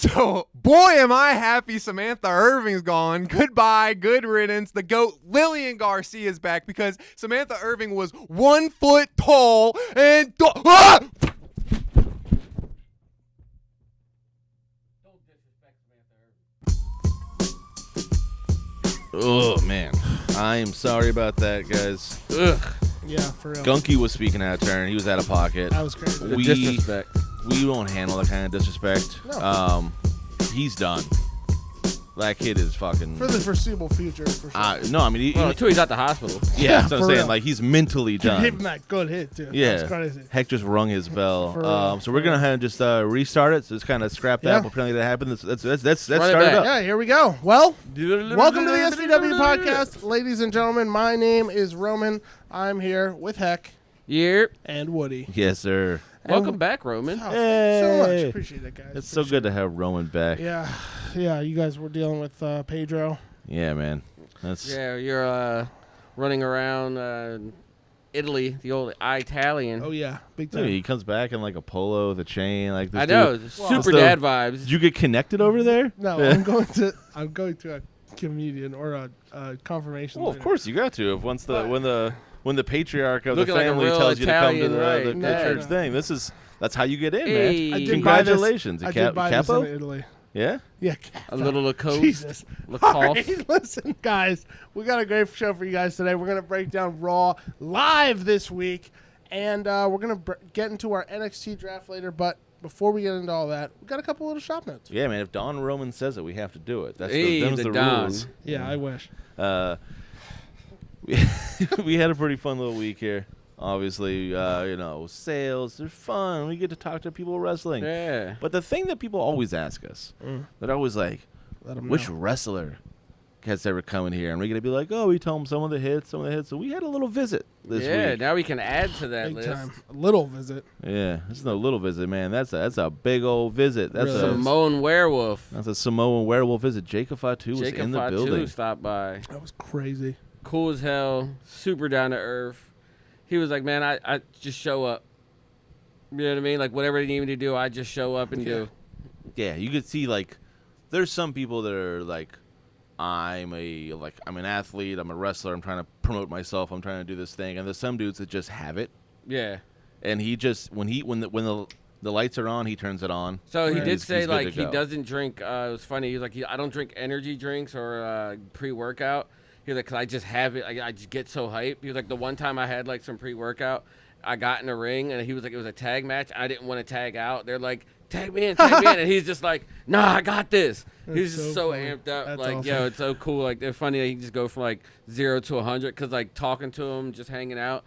So, boy, am I happy Samantha Irving's gone. Goodbye, good riddance. The GOAT, Lillian Garcia, is back because Samantha Irving was 1 foot tall and... Ah! Oh, man. I am sorry about that, guys. Ugh. Yeah, for real. Gunky was speaking out of turn. He was out of pocket. That was crazy. Disrespect. We won't handle that kind of disrespect. No. He's done. That kid is fucking... For the foreseeable future, for sure. No, I mean... until he's at the hospital. Yeah, that's what I'm for saying. real. Like, he's mentally done. Gave him that good hit, too. Yeah. That's crazy. Heck just rung his bell. For real. So we're going to just restart it. So just kind of scrap that. Yeah. But apparently that happened. Let's start it back. up. Yeah, here we go. Well, welcome to the SVW Podcast. Ladies and gentlemen, my name is Roman. I'm here with Heck Yep. and Woody. Yes, sir. Welcome back, Roman. Oh, thank you so much. Hey. Appreciate it, guys. It's so good to have Roman back. Yeah, you guys were dealing with Pedro. Yeah, man. That's Yeah, you're running around Italy, the old Italian. Oh, yeah, big Dude, time. he comes back in like a polo with a chain. Like this I know, dude. super So- dad vibes. Did you get connected over there? No, Yeah. I'm going to a communion or a confirmation. Well, of later. course you got to. If when the patriarch of the Looking like a family real tells you to come Italian, to right. the No, church no. thing, that's how you get in, Hey. man. I did Congratulations. I did buy this Capo? in Italy. Yeah. Yeah, a little Lacoste. Jesus. Lacoste. All right, listen, guys, we got a great show for you guys today. We're going to break down Raw live this week, and we're going to get into our NXT draft later. But before we get into all that, we got a couple little shop notes. Yeah, man. If Don Roman says it, we have to do it. That's Hey, them's the the Don. rules. Yeah, I wish. We had a pretty fun little week here. Obviously, sales, they're fun. We get to talk to people wrestling. Yeah. But the thing that people always ask us, they're always like, Let 'em which know. wrestler has ever come in here? And we're going to be like, oh, we tell them some of the hits. So we had a little visit this Yeah, week. now we can add to that Big list. time. A little visit. Yeah, this is no little visit, man. That's a big old visit. That's Really a is. Samoan werewolf. that's a Samoan werewolf visit. Jacob Fatu was Jacob in the Fatu building. stopped by. That was crazy. Cool as hell. Super down to earth. He was like, man, I just show up. You know what I mean? Like, whatever they need me to do, I just show up and do. Yeah, you could see like there's some people that are like I'm an athlete, I'm a wrestler, I'm trying to promote myself, I'm trying to do this thing, and there's some dudes that just have it. Yeah. And he just when the lights are on, he turns it on. So he Right. did He's say good like to he go. doesn't drink. It was funny. He was like, I don't drink energy drinks or pre-workout. He was like, 'cause I just have it. I just get so hyped. He was like, the one time I had like some pre-workout, I got in a ring and he was like, it was a tag match. I didn't want to tag out. They're like, tag me in, and he's just like, nah, I got this. He's That's just so so funny. amped up. That's like, awesome. yo, it's so cool. Like, they're funny. That he can just go from like 0 to 100 because like talking to him, just hanging out.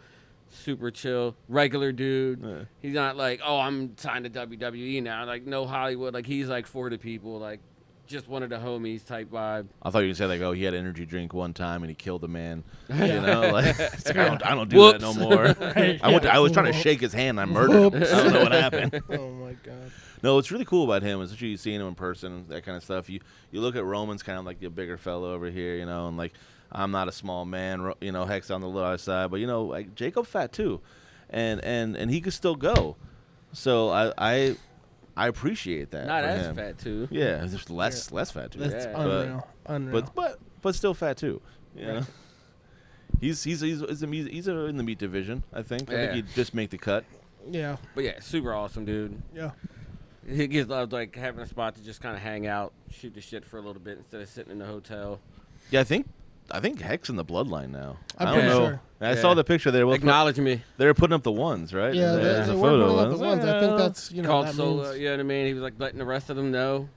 Super chill, regular dude. Yeah. He's not like, oh, I'm signed to WWE now. Like, no Hollywood. Like, he's like for the people. Like, just one of the homies type vibe. I thought you were gonna say like, oh, he had an energy drink one time and he killed a man. Yeah. You know, like it's like, I don't do that no Whoops. more. Right, I was trying to yeah. shake his hand and I murdered him. I don't know what happened. Oh, my God. No, what's really cool about him is actually seeing him in person, that kind of stuff. You look at Roman's kind of like the bigger fellow over here, you know, and like I'm not a small man, you know, Heck's on the little side, but you know, like Jacob fat too, and he could still go. So I appreciate that. Not for as him. fat, too. Yeah, just less fat too. That's Yeah. unreal. But still fat too. You Right. know? He's in the meat division. I think Yeah. he'd just make the cut. Yeah. But yeah, super awesome, dude. Yeah. He gives love like having a spot to just kind of hang out, shoot the shit for a little bit instead of sitting in the hotel. Yeah, I think Heck's in the bloodline now. I'm I don't pretty know. sure. I Yeah. saw the picture there. Acknowledge me. They were putting up the ones, right? Yeah, There's they a were photo. putting up the of ones. I think that's, Called that solo. means- You know what I mean? He was like letting the rest of them know.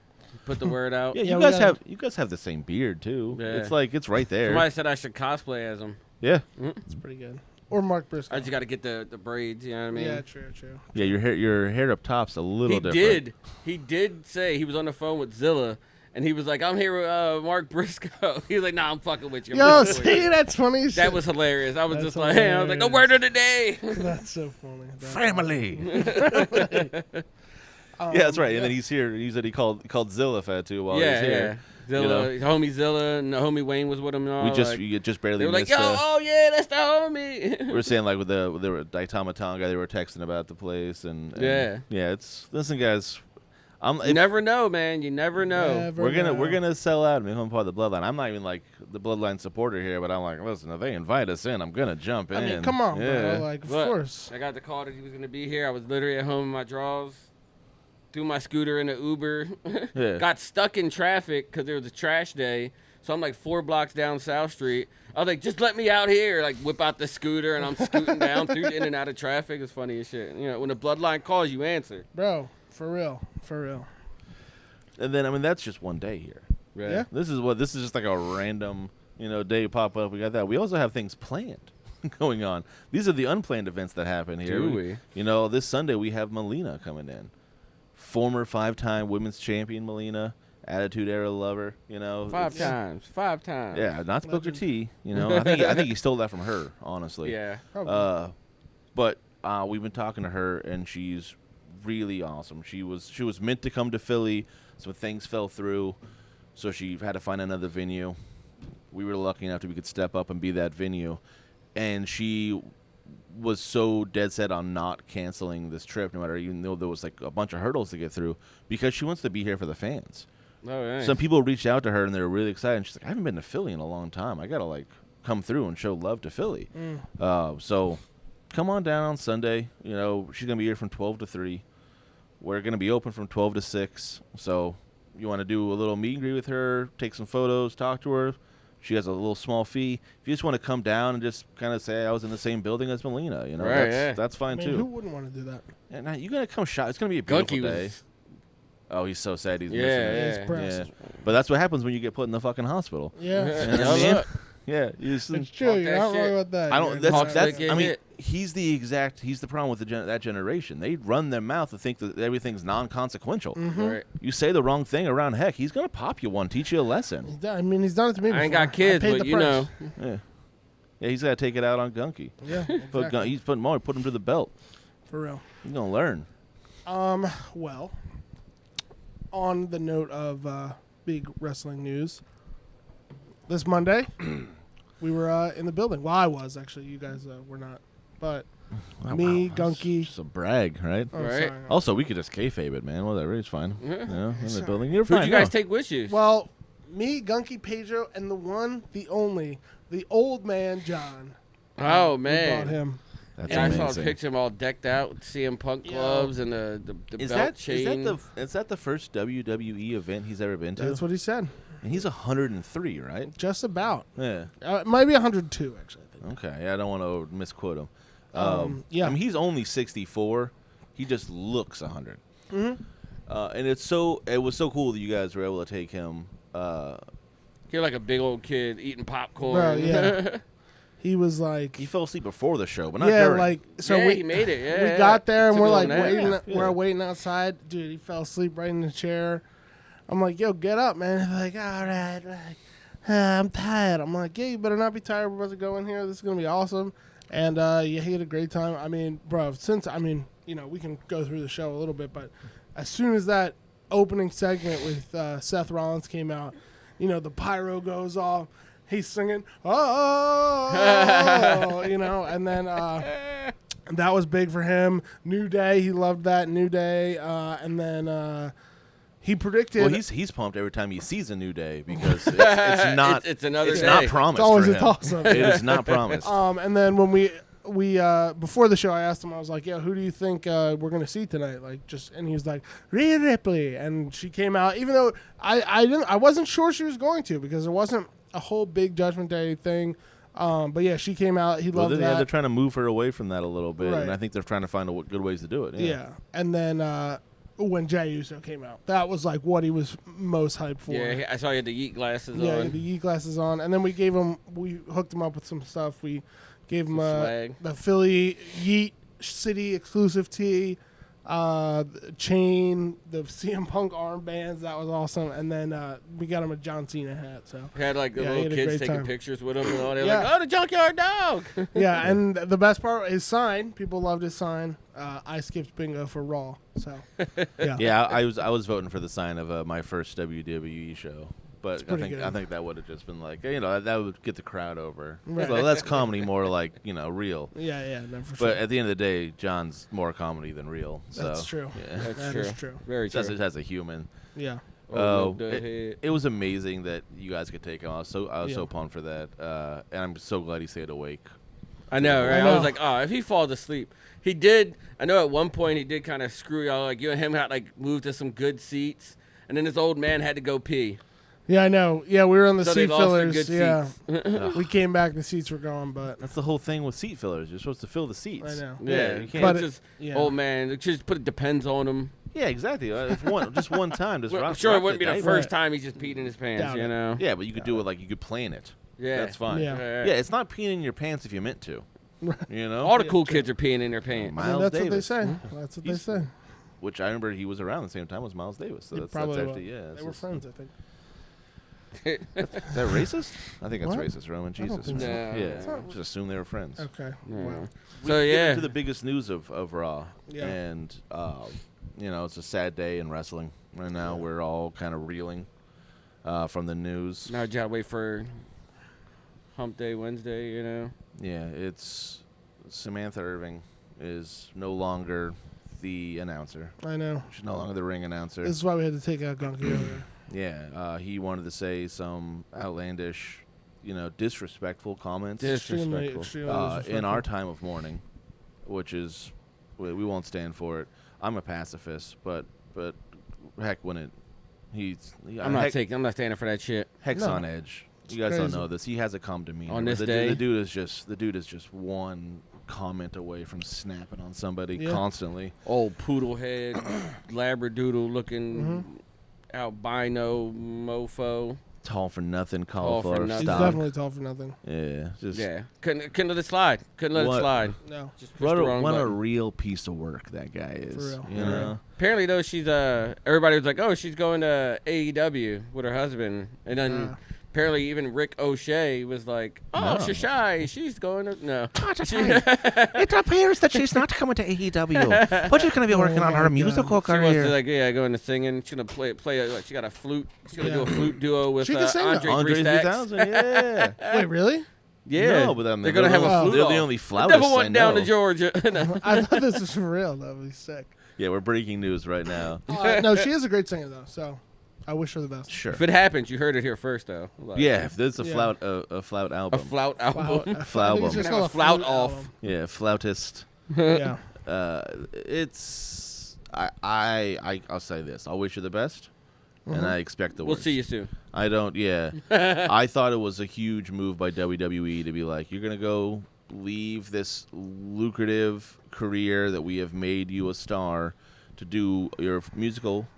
Put the word out. Yeah, Yeah, you we guys gotta- have the same beard too. Yeah. It's like it's right there. Somebody said I should cosplay as him. Yeah, It's pretty good. Or Mark Briscoe. I just got to get the braids. You know what I mean? Yeah, true. yeah. Your hair up top's a little He different. He did say he was on the phone with Zilla, and he was like, "I'm here with Mark Briscoe." He was like, "Nah, I'm fucking with you." I'm Yo, fucking with you." see, that's funny. as That shit. was hilarious. I was That's just like, hey, I was like, the word of the day. That's so funny. That's Family. awesome. Yeah, that's right. And then he's here. He said he called Zilla fat too while yeah, he's here. Zilla, You homie Zilla, and the homie Wayne was with him. And all, You just barely they were like, missed. yo, oh yeah, that's the homie. we were saying like with the Daitama Tonga, they were texting about the place and Yeah. Listen, guys, You never know, man. You never know. We're gonna sell out and become part of the bloodline. I'm not even like the bloodline supporter here, but I'm like, listen, if they invite us in, I'm gonna jump in. I mean, come on, bro. Like, of course. I got the call that he was gonna be here. I was literally at home in my drawers, threw my scooter in the Uber, got stuck in traffic because there was a trash day. So I'm like 4 blocks down South Street. I was like, just let me out here. Like, whip out the scooter, and I'm scooting down through in and out of traffic. It's funny as shit. You know, when the bloodline calls, you answer. Bro, for real. For real. And then, I mean, that's just one day here. Right. Yeah. This is just like a random, day pop up. We got that. We also have things planned going on. These are the unplanned events that happen here. Do we? This Sunday we have Melina coming in. Former 5-time women's champion Melina. Attitude Era lover, 5 times. Yeah, not to Booker T. I think he stole that from her, honestly. Yeah. But we've been talking to her, and she's really awesome. She was meant to come to Philly, so things fell through, so she had to find another venue. We were lucky enough that we could step up and be that venue, and she was so dead set on not canceling this trip, no matter, even though there was like a bunch of hurdles to get through, because she wants to be here for the fans. Oh, nice. Some people reached out to her and they were really excited. And she's like, I haven't been to Philly in a long time. I gotta come through and show love to Philly. So come on down on Sunday. She's gonna be here from 12 to 3. We're gonna be open from 12 to 6. So you want to do a little meet and greet with her, take some photos, talk to her. She has a little small fee. If you just want to come down and just kind of say I was in the same building as Melina, that's fine too. Who wouldn't want to do that? And now you're gonna come shop. It's gonna be a beautiful day. Oh, he's so sad he's missing it. Yeah. But that's what happens when you get put in the fucking hospital. Yeah. You know what I mean? Yeah. It's true. You're not wrong about that. I don't. Exactly. He's the problem with that generation. They run their mouth to think that everything's non-consequential. Mm-hmm. Right. You say the wrong thing around, heck, he's gonna pop you one, teach you a lesson. He's done it to me before. I ain't got kids, but Yeah. Yeah, he's gotta take it out on Gunky. Yeah. Exactly. He's put him to the belt. For real. He's gonna learn. Well, on the note of big wrestling news, this Monday we were in the building. Well, I was actually. You guys were not, but me, Gunky. Just a brag, right? Oh, Right. sorry. Also, we could just kayfabe it, man. Whatever, it's fine. In the building, you're Who'd fine. you guys take with you? Well, me, Gunky, Pedro, and the one, the only, the old man, John. Oh, We man. brought him. That's Yeah, I amazing. saw a picture of him all decked out with CM Punk gloves and the Is belt that chain. is that the first WWE event he's ever been to? That's what he said. And he's 103, right? Just about. Yeah. It might be 102, actually. I think. Okay. Yeah, I don't want to misquote him. Yeah. I mean, he's only 64. He just looks 100. Mm-hmm. And it was so cool that you guys were able to take him. You're like a big old kid eating popcorn. Bro, yeah. He was like, He fell asleep before the show, but not yeah, during. like so Yeah, we he made it. Yeah, we got there and Took we're a like little nap. waiting. We're waiting outside, dude. He fell asleep right in the chair. I'm like, yo, get up, man. He's like, all right, like, I'm tired. I'm like, yeah, you better not be tired. We're about to go in here. This is gonna be awesome. And yeah, he had a great time. I mean, bro, we can go through the show a little bit, but as soon as that opening segment with Seth Rollins came out, the pyro goes off. He's singing, oh, and then that was big for him. New Day, he loved that New Day, and then he predicted. Well, he's pumped every time he sees a New Day because it's not. It's another It's day. not promised. It's always for a him. toss-up. It is not promised. And then when we before the show, I asked him, I was like, "Yo, who do you think we're gonna see tonight?" And he was like, Rhea Ripley, and she came out. Even though I wasn't sure she was going to because there wasn't a whole big Judgment Day thing. But yeah, she came out. He loved that. They're trying to move her away from that a little bit, Right. and I think they're trying to find good ways to do it. Yeah, and then when Jey Uso came out, that was like what he was most hyped for. Yeah, I saw you had the Yeet glasses Yeah, on. the Yeet glasses on, and then we hooked him up with some stuff. We gave him swag. the Philly Yeet City exclusive tee, chain, the CM Punk armbands. That was awesome, and then we got him a John Cena hat. So Had like the Yeah, he little had a kids great taking time. pictures with him and all. They're Yeah. like, "Oh, the Junkyard Dog." yeah, and the best part, his sign. People loved his sign. I skipped bingo for Raw. So yeah, Yeah, I was voting for the sign of my first WWE show. But I pretty think good. that would have just been like, you know, that would get the crowd over. Right. So that's comedy more like, you know, real. Yeah, no, for sure. But at the end of the day, John's more comedy than real. So, That's true. Yeah. That is true. Very true. Just as a human. Yeah. Oh, the head. it was amazing that you guys could take him. I was so Yeah. pumped for that, and I'm so glad he stayed awake. I know, right? I know. I was like, oh, if he falls asleep, he did. I know at one point he did kind of screw y'all. Like you and him had like moved to some good seats, and then this old man had to go pee. Yeah, I know. Yeah, we were on the So they seat lost their fillers. good Yeah, seats. we came back. The seats were gone, but That's the whole thing with seat fillers. You're supposed to fill the seats. I know. Yeah, you can't. But it's just yeah. old man. It just put it depends on him. Yeah, exactly. If just one time. Just Well, I'm rock, sure it rock wouldn't be the dice. first time he just peed in his pants. Doubt You it. know. Yeah, but you could do it like you could plan it. Yeah. That's fine. Yeah. Yeah, it's not peeing in your pants if you meant to. You know? All the cool kids are peeing in their pants. Miles that's Davis. what they say. That's what they He's- say. Which I remember he was around the same time as Miles Davis. So They that's probably actually, were. yeah. They were friends, I think. Is that racist? I think that's What? racist, Roman. I don't Jesus. think so. No. Yeah. It's not- Just assume they were friends. Okay. Yeah. Wow. So We get yeah. into the biggest news of Raw. Yeah. And, you know, it's a sad day in wrestling. Right now, we're all kind of reeling from the news. Now you gotta wait for Hump Day Wednesday. You know. Yeah, it's Samantha Irving is no longer the announcer. I know. She's no longer the ring announcer. This is why we had to take out Gunky earlier. Yeah, he wanted to say some outlandish, you know, disrespectful comments Extremely Disrespectful. in disrespectful. our time of mourning, which is we won't stand for it. I'm a pacifist, but heck, when I'm not standing for that shit. Heck's No. on edge. You guys don't crazy. know this. He has a calm demeanor. On this the, day? the dude is just one comment away from snapping on somebody Yeah. constantly. Old poodle head, labradoodle looking, Mm-hmm. albino mofo. Tall for nothing, Tall for cauliflower nothing. He's stock. definitely tall for nothing. Yeah, just Yeah, couldn't let it slide. Couldn't let What? it slide. No. Just pushed what the a, wrong what a button. real piece of work that guy is. real. You For know? Apparently though, she's everybody was like, oh, she's going to AEW with her husband, and then apparently even Rick O'Shea was like, oh, No. Shashai, she's going to no. It appears that she's not coming to AEW, but she's going to be working on my her God. musical She wants to career. like go into singing. She's gonna play. Like, she got a flute. She's gonna do a flute duo with She can sing, though. Andre Andre 3000. 3000, yeah. Wait, really? Yeah, No, but then they're gonna have a Oh. flute. They're off. the only The flautists devil I went down know. to Georgia. No. I thought this was for real. That would be sick. Yeah, we're breaking news right now. No, she is a great singer though. So I wish her the best. Sure. If it happens, you heard it here first, though. Like, Yeah, if there's a Yeah. flout a album. flout album. Flout I think it's album. just Have a called flout flute off. album. Yeah, flautist. Yeah. It's I'll say this. I'll wish you the best, and I expect the We'll worst. see you soon. I don't. Yeah, I thought it was a huge move by WWE to be like, you're gonna go leave this lucrative career that we have made you a star to do your musical.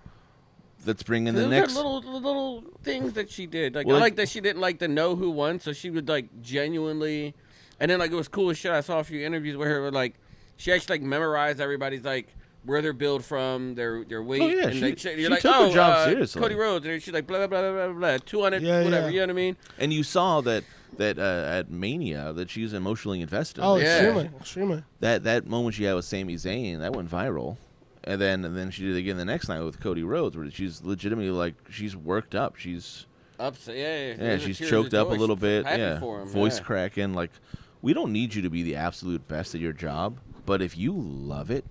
Let's bring in the Those next. are little things that she did. Like Well, I like that she didn't like to know who won, so she would like genuinely. And then like it was cool as shit. I saw a few interviews where her like she actually like memorized everybody's like where they're built from, their weight. Oh, yeah, and she- like, she you're like, took her oh, job seriously. Cody Rhodes, and she's like blah blah blah blah blah 200 Yeah, whatever. yeah. You know what I mean? And you saw that at Mania that she's emotionally invested. Oh, Yeah. extremely. That moment she had with Sami Zayn, that went viral. And then she did it again the next night with Cody Rhodes, where she's legitimately like she's worked up. She's Upset, yeah, There's she's tears choked of up a joy. little She's bit. happy Yeah, for him, voice yeah. cracking. Like, we don't need you to be the absolute best at your job, but if you love it,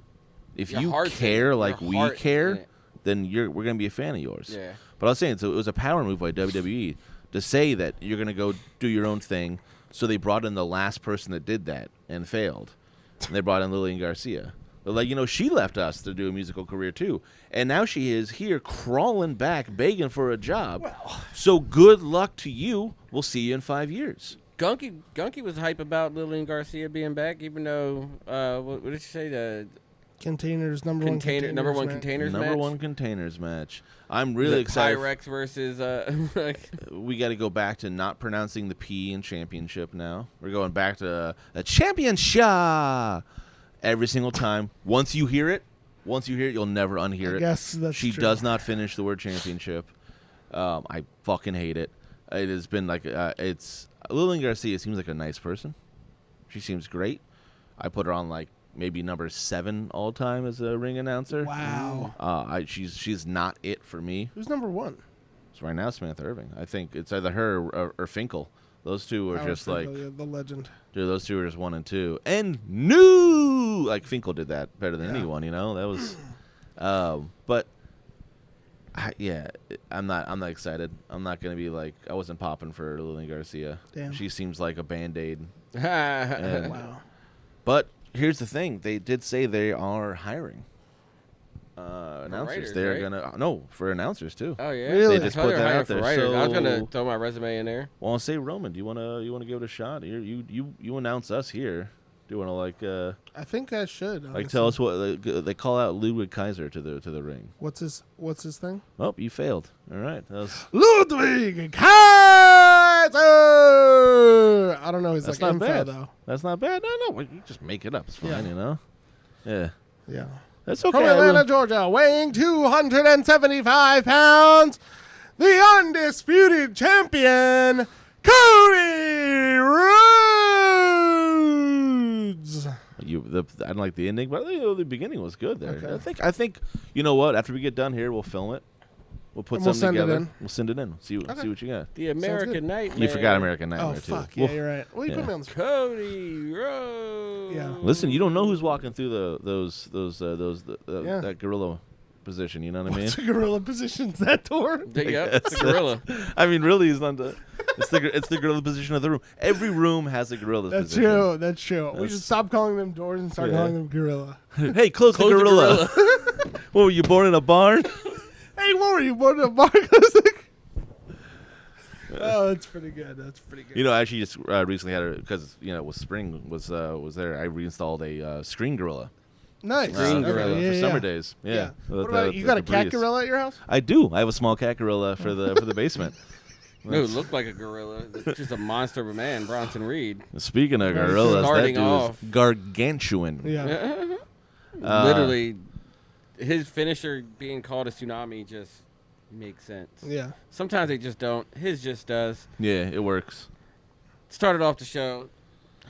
if Your you heart's in care it. like Your we heart's in care, it. then we're gonna be a fan of yours. Yeah. But I was saying, so it was a power move by WWE to say that you're gonna go do your own thing. So they brought in the last person that did that and failed. And they brought in Lillian Garcia. But like, she left us to do a musical career too. And now she is here crawling back, begging for a job. So good luck to you. We'll see you in 5 years. Gunky was hype about Lillian Garcia being back, even though what did she say? The Containers number number one one match. containers Number match. one containers match. I'm really The excited. Pyrex versus like, We got to go back to not pronouncing the P in championship now. We're going back to a championship every single time. Once you hear it, you'll never unhear I it. guess that's She true. does not finish the word championship. I fucking hate it. It has been like it's Lillian Garcia seems like a nice person. She seems great. I put her on like maybe number 7 all time as a ring announcer. Wow. She's not it for me. Who's number one? So right now, Samantha Irving. I think it's either her or Finkel. Those two are just like the legend. dude. Those two are just 1 and 2, and new. Like Finkel did that better than anyone. You know that was. But I'm not excited. I'm not gonna be like I wasn't popping for Lillian Garcia. Damn. She seems like a Band-Aid. Wow. But here's the thing: they did say they are hiring announcers. writers, They're right? for announcers too. Oh yeah, Really? They just I thought put they were that hiring out for there. writers. I was gonna So- throw my resume in there. Well, I'll say Roman. Do you wanna give it a shot? You announce us here. Do you wanna I think I should. like tell us what they call out Ludwig Kaiser to the ring? What's his thing? Oh, you failed. All right, that was. Ludwig Kaiser. I don't know his That's like not info bad. though. That's not bad. No, you just make it up. It's fine, Yeah. you know. Yeah, Yeah. that's okay. From Atlanta, Georgia, weighing 275 pounds, the undisputed champion, Cody Rhodes. I don't like the ending, but the beginning was good there. Okay. I think you know what? After we get done here, we'll film it. We'll put And we'll something send it together. in. We'll send it in. See what you got. The good. American Nightmare. You forgot American Oh, Nightmare too. fuck. Yeah, Well, you're right. Well, you Yeah. put me on the spot. Cody Rhodes. Yeah. listen, you don't know who's walking through Yeah. that gorilla position. You know what I mean? What's a gorilla positions that door? Yep, it's a gorilla. I mean, really, it's not the. It's the gorilla position of the room. Every room has a gorilla That's position. true. That's true. We That's- should stop calling them doors and start Yeah. calling them gorilla. Hey, close the Close the gorilla. What were you born in a barn? Hey, what were you born in a bar? Oh, that's pretty good. That's pretty good. You know, I actually just recently had because with spring was there. I reinstalled a screen gorilla. Nice. Screen gorilla Yeah, for yeah. summer days. Yeah. What about you? Got a cat breeze. gorilla at your house? I do. I have a small cat gorilla for the basement. No, it looked like a gorilla. It's just a monster of a man, Bronson Reed. Speaking of gorillas, that Starting dude off. is gargantuan. Yeah. Literally, his finisher being called a tsunami just makes sense. Yeah. Sometimes they just don't. His just does. Yeah, it works. Started off the show.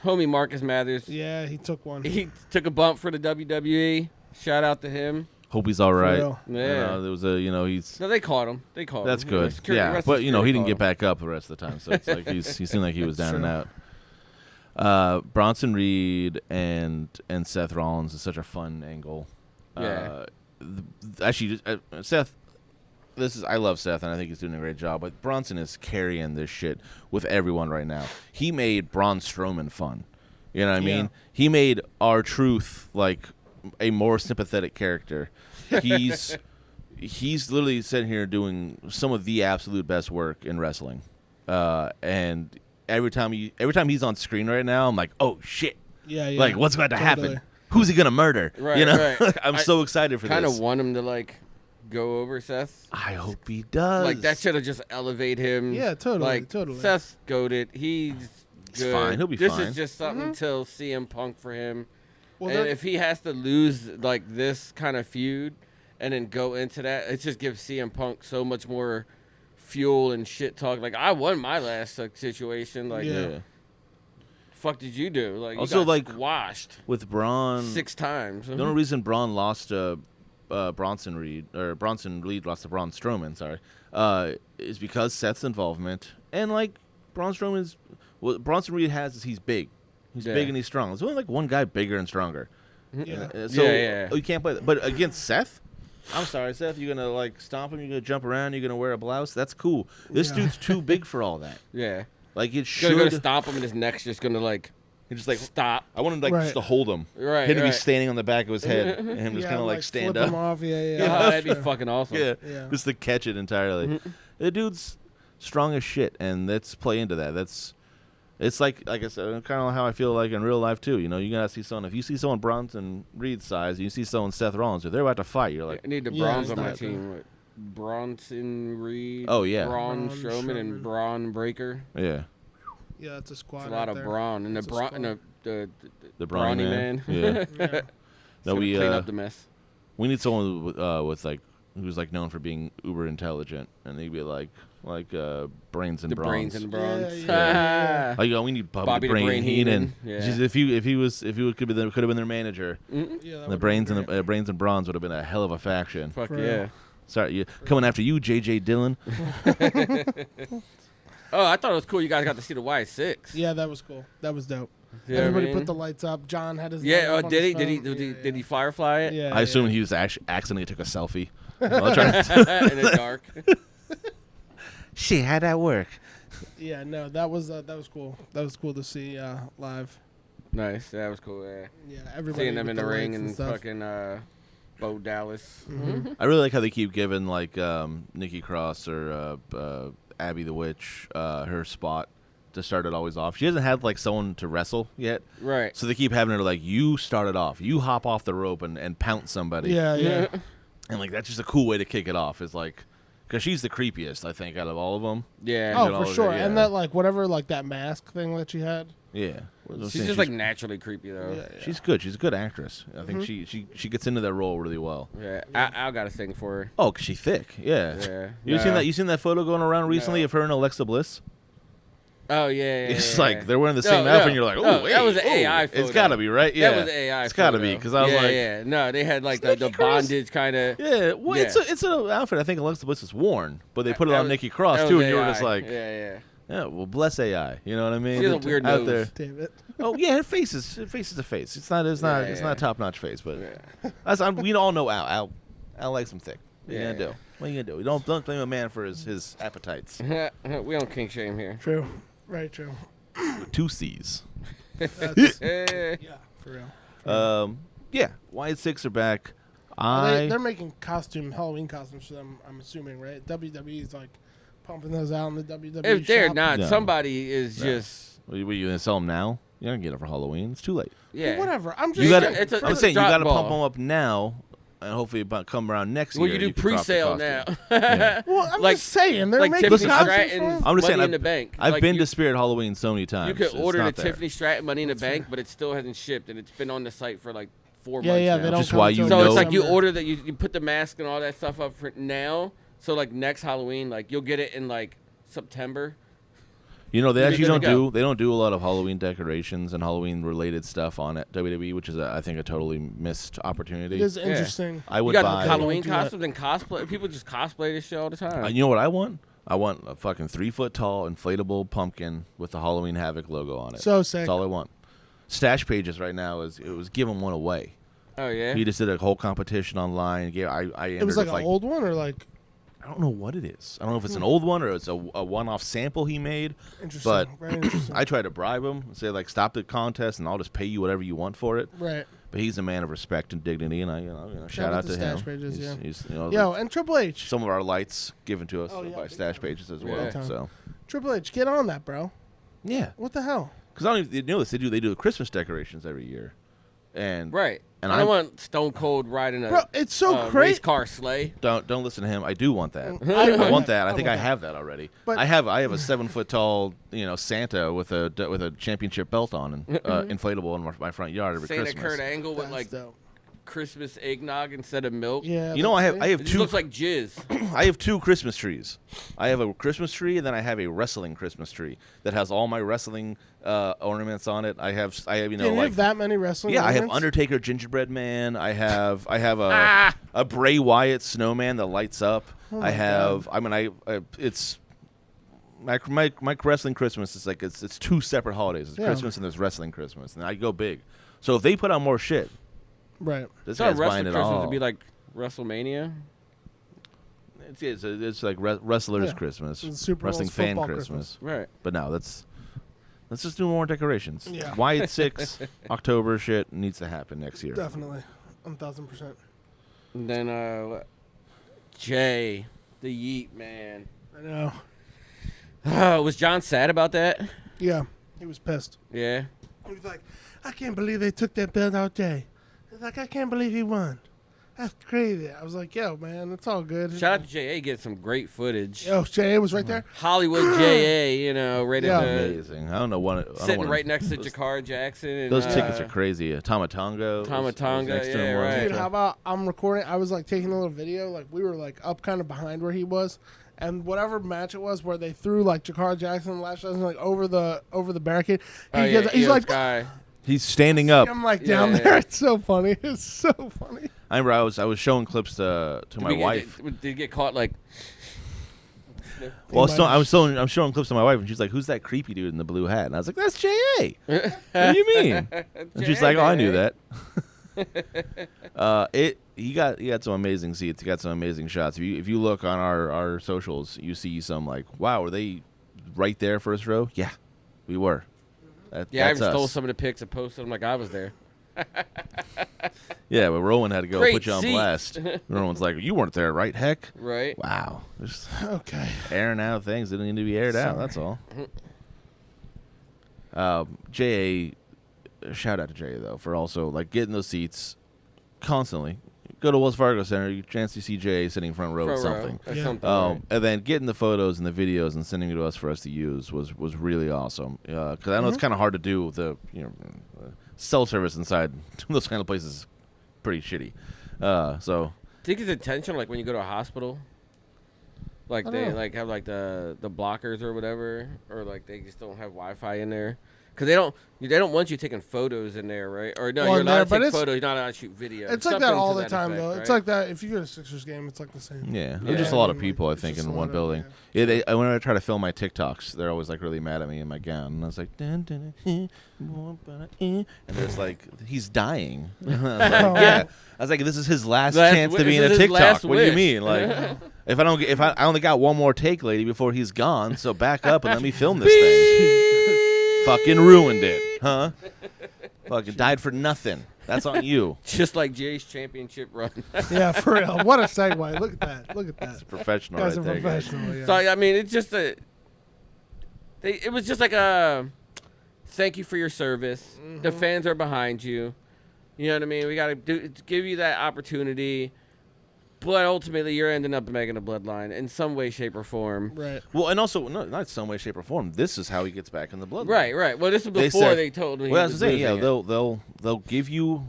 Homie Marcus Mathers. Yeah, he took one. He took a bump for the WWE. Shout out to him. Hope he's all right. real. Yeah. There was he's. No, they caught him. They caught That's him. good. Security- Yeah, rest but of he security didn't caught get him. back up the rest of the time, so it's like he seemed like he was That's down and true. out. Bronson Reed and Seth Rollins is such a fun angle. Yeah. Actually, Seth. I love Seth, and I think he's doing a great job. But Bronson is carrying this shit with everyone right now. He made Braun Strowman fun. You know what I mean? He made R-Truth like a more sympathetic character. He's literally sitting here doing some of the absolute best work in wrestling. And every time he's on screen right now, I'm like, oh shit! Yeah, yeah. Like, what's about to Totally. happen? Who's he gonna murder? Right, you know, right. I'm so excited for Kind this. of want him to go over Seth. I hope he does. Like that should have just elevate him. Yeah, totally, Like totally. Seth's goated. He's good. fine. He'll be this fine. is just something till CM Punk for him. Well, and they're- if he has to lose like this kind of feud and then go into that, it just gives CM Punk so much more fuel and shit talk. Like I won my last situation. Like, Yeah. fuck did you do? Like, Also, you got like, squashed with Braun. 6 times. The only reason Braun lost to Bronson Reed lost to Braun Strowman, is because Seth's involvement and like what Bronson Reed has is he's big. He's Yeah. big and he's strong. There's only like one guy bigger and stronger. Yeah. So Yeah. you can't play that. But against Seth, I'm sorry, Seth, you're gonna like stomp him, you're gonna jump around, you're gonna wear a blouse. That's cool. This Yeah. dude's too big for all that. Yeah. Like it Gonna should go to stomp him and his neck's just gonna like He's just like stop. I want him like Right. just to hold him. Right. Him to be right. standing on the back of his head and him just Yeah, kind of like stand flip up. him off. Yeah, yeah. Oh, that'd be Sure. fucking awesome. Yeah, Yeah. just to catch it entirely. The dude's strong as shit, and let's play into that. It's like I said, kind of how I feel like in real life too. You know, you gotta see someone. If you see someone Bronson Reed's size, and you see someone Seth Rollins, if they're about to fight, you're like, I need the Yeah, Bronze on my exactly. team. Like Bronson Reed. Oh, yeah. Braun Braun Strowman Strowman. and Braun Breaker. yeah, Yeah, that's a squad. It's a lot right of there. brawn and That's a the brawn squad. and the the Brawny brawny man. man. Yeah, Yeah. no, So we clean up the mess. we need someone with like who's like known for being uber intelligent, and they'd be like brains and The bronze. brains and the bronze. Yeah. Like, we need Bobby the Brain Heenan. Yeah. Just if he could have been their manager. Yeah, that The would brains be and great. brains and bronze would have been a hell of a faction. Fuck For yeah. real. Sorry, coming after you, J.J. Dillon. Oh, I thought it was cool. You guys got to see the Y6. Yeah, that was cool. That was dope. You know what I Everybody mean? put the lights up. John had his light Yeah. up on Did his he? Did he? phone. Did he firefly it? Yeah. I assume he was actually accidentally took a selfie. While trying to- In the dark. Shit, how'd that work? Yeah, no, that was cool. That was cool to see live. Nice. That was cool. Yeah. Yeah, everybody Seeing them with in the ring lights and stuff. fucking Bo Dallas. I really like how they keep giving like Nikki Cross or Abby the Witch her spot to start it always off. She hasn't had like someone to wrestle yet, Right. so they keep having her like, you start it off, you hop off the rope and pounce somebody. Yeah. And like that's just a cool way to kick it off. Is like, because she's the creepiest I think out of all of them. Yeah. Oh, Get all for of sure. it, And yeah. that like whatever like that mask thing that she had. Yeah, She's just like naturally creepy though. Yeah, yeah. she's good. She's a good actress. I think she gets into that role really well. Yeah. Al got a thing for her. Oh, 'cause she's thick. Yeah. Yeah. You seen that? You seen that photo going around recently No. of her and Alexa Bliss? Oh yeah. It's yeah, like yeah. they're wearing the same outfit, and you're like, oh, no, wait, that was an oh, AI photo. It's got to be right. Yeah, That was an AI. It's got to be photo. because I was yeah, like, yeah. No, they had like Nikki the Cross? bondage kind of. yeah. Well, Yeah. it's an outfit I think Alexa Bliss has worn, but they put it That on was- Nikki Cross that too, was and you were AI. just like, yeah. yeah, well, bless AI. You know what I mean? She has a weird out nose. Damn it. Oh yeah, her face is a face. It's not Yeah, it's yeah. not a top notch face, but Yeah. we all know Al. Al likes him thick. What are you Yeah. gonna do? What are you gonna do? Don't blame a man for his appetites. We don't kink shame here. True. Very true. With 2 C's. That's, Eh. yeah, for real. Yeah, White Six are back. They're making Halloween costumes for them, I'm assuming, right? WWE's like pumping those out in the WWE If they're shop. not, No. somebody is just What are you gonna sell them now? You're not gonna get it for Halloween. It's too late. yeah. Whatever. I'm just You gotta. it's a- I'm it's a saying you drop gotta ball. pump them up now, and hopefully come around next Well, year. you do can drop the pre-sale costume. now. Yeah. Well, I'm Like- just saying they're like making Tiffany costumes for Stratton's them. I'm just Money saying, in the Bank. I've Like, been you, to Spirit Halloween so many times. You could It's order the not there. Tiffany Stratton Money in the Bank, but it still hasn't shipped, and it's been on the site for like 4 months Yeah, now. they don't. Just come why till you So know- it's like you December. order that you put the mask and all that stuff up for now. So like next Halloween, like you'll get it in like September. You know, they You're actually good to don't go. they don't do a lot of Halloween decorations and Halloween related stuff on it WWE, which is I think a totally missed opportunity. It is interesting. I You would got buy. Halloween Don't do that. costumes and cosplay. People just cosplay this shit all the time. You know what I want? I want a fucking 3 foot tall inflatable pumpkin with the Halloween Havoc logo on it. So sick. That's all I want. Stash Pages right now was giving one away. Oh yeah. He just did a whole competition online. Yeah, I It was entered like with, an old one or like I don't know what it is. I don't know if it's an old one or it's a one-off sample he made. interesting. But Very interesting. I tried to bribe him and say like, stop the contest and I'll just pay you whatever you want for it. right. But he's a man of respect and dignity, and I shout out to him. Stash Pages, yeah. He's Yo, and Triple H. some of our lights given to us Oh, yeah, by big Stash time. Pages as Yeah. well. Big time. So Triple H, get on that, bro. yeah, What the hell? because I don't even you know this. They do the Christmas decorations every year, and Right. And I I'm- don't want Stone Cold riding a Bro, it's so race crazy. car sleigh. don't listen to him. I do want that. I I want that. I think want I that. have that already. But- I have a 7 foot tall Santa with a championship belt on and inflatable in my front yard every Santa Christmas. Kurt Angle with That's like dope. Christmas eggnog instead of milk. Yeah. You know, I have It just two looks like jizz. I have 2 Christmas trees. I have a Christmas tree, and then I have a wrestling Christmas tree that has all my wrestling ornaments on it. I have Do you like have that many wrestling? yeah, I have ornaments? Undertaker gingerbread man. I have Ah! a Bray Wyatt snowman that lights up. Oh I my have it's my wrestling Christmas is like it's 2 separate holidays. It's Yeah. Christmas and there's wrestling Christmas, and I go big. So if they put out more shit, Right. this So guy's wrestling buying it Christmas all. would be like WrestleMania. It's like wrestlers Yeah. Christmas, It's Super wrestling Bowl's fan football Christmas. Right. But no, let's just do more decorations. Yeah. Wyatt 6 October shit needs to happen next year. Definitely. 1,000%. And then Jay, the Yeet man. I know. Was John sad about that? Yeah. He was pissed. Yeah. He was like, I can't believe they took that belt out Jay. He's like, I can't believe he won. That's crazy. I was like, yo, man, it's all good. Shout out to JA, getting some great footage. Yo, Jay was right there. Hollywood JA, ready Yeah. to Amazing. I don't know what. I don't sitting wanna- right next to Jakar Jackson. And, Those tickets are crazy. Tomatonga. was Tomatonga, next to him, yeah, wasn't right. Dude, it? how about I'm recording? I was like taking a little video. Like we were like up kind of behind where he was, and whatever match it was where they threw like Jakar Jackson and Lash Johnson like over the barricade. Oh, yeah, he's Io like, Sky. He's standing up. I'm like down there. It's so funny. It's so funny. I remember I was showing clips to my wife. Did you get caught like? Well, I'm showing clips to my wife, and she's like, "Who's that creepy dude in the blue hat?" And I was like, "That's J.A." What do you mean? And she's like, "Oh, I knew that." He got some amazing seats. He got some amazing shots. If you look on our socials, you see some like, wow, were they right there first row? Yeah, we were. I that's even stole us. some of the pics and posted them like I was there. Yeah, but Rowan had to go Great put you on seat. blast. Rowan's like, you weren't there, right? Heck. Right. Wow. Just Okay. airing out things that need to be aired out. That's all. J.A. Shout out to J.A. though for also like getting those seats constantly. Go to Wells Fargo Center, you chance to see J.A. sitting front row with something. That's Yeah. something. Right. And then getting the photos and the videos and sending it to us for us to use was really awesome. Because I know it's kind of hard to do. The cell service inside those kind of places is pretty shitty. So Think it's intentional, like when you go to a hospital, like I they don't know. like have like the blockers or whatever, or like they just don't have Wi-Fi in there, because they don't want you taking photos in there, right? Or no, Well, you're in allowed there, to but take it's- photos. You're not allowed to shoot video. It's like Something that all to the time, effect, though. right? It's like that. If you go to Sixers game, it's like the same. yeah, Yeah. there's just a lot of I mean, people I it's think just in a one lot of- building. Yeah, when I try to film my TikToks, they're always like really mad at me in my gown, and I was like, dun, dun, dun, and there's like he's dying. I was like, yeah, I was like, this is his last chance to be in a this is his TikTok. last What do you wish. mean? Like, if I only got one more take, lady, before he's gone, so back up and let me film this thing. Fucking ruined it, huh? Fucking died for nothing. That's on you. Just like Jay's championship run. Yeah, for real. What a segue. Look at that. Look at that. Professional Guys right are there, guys. professional. Yeah. So I mean, it's just it was just like a thank you for your service. The fans are behind you. You know what I mean? We got to give you that opportunity. But ultimately, you're ending up making a bloodline in some way, shape, or form. Right. Well, and also, no, not some way, shape, or form. This is how he gets back in the bloodline. Right, right. Well, this was They before said- they told me. Well, he that's was the thing. Yeah, losing it. they'll give you.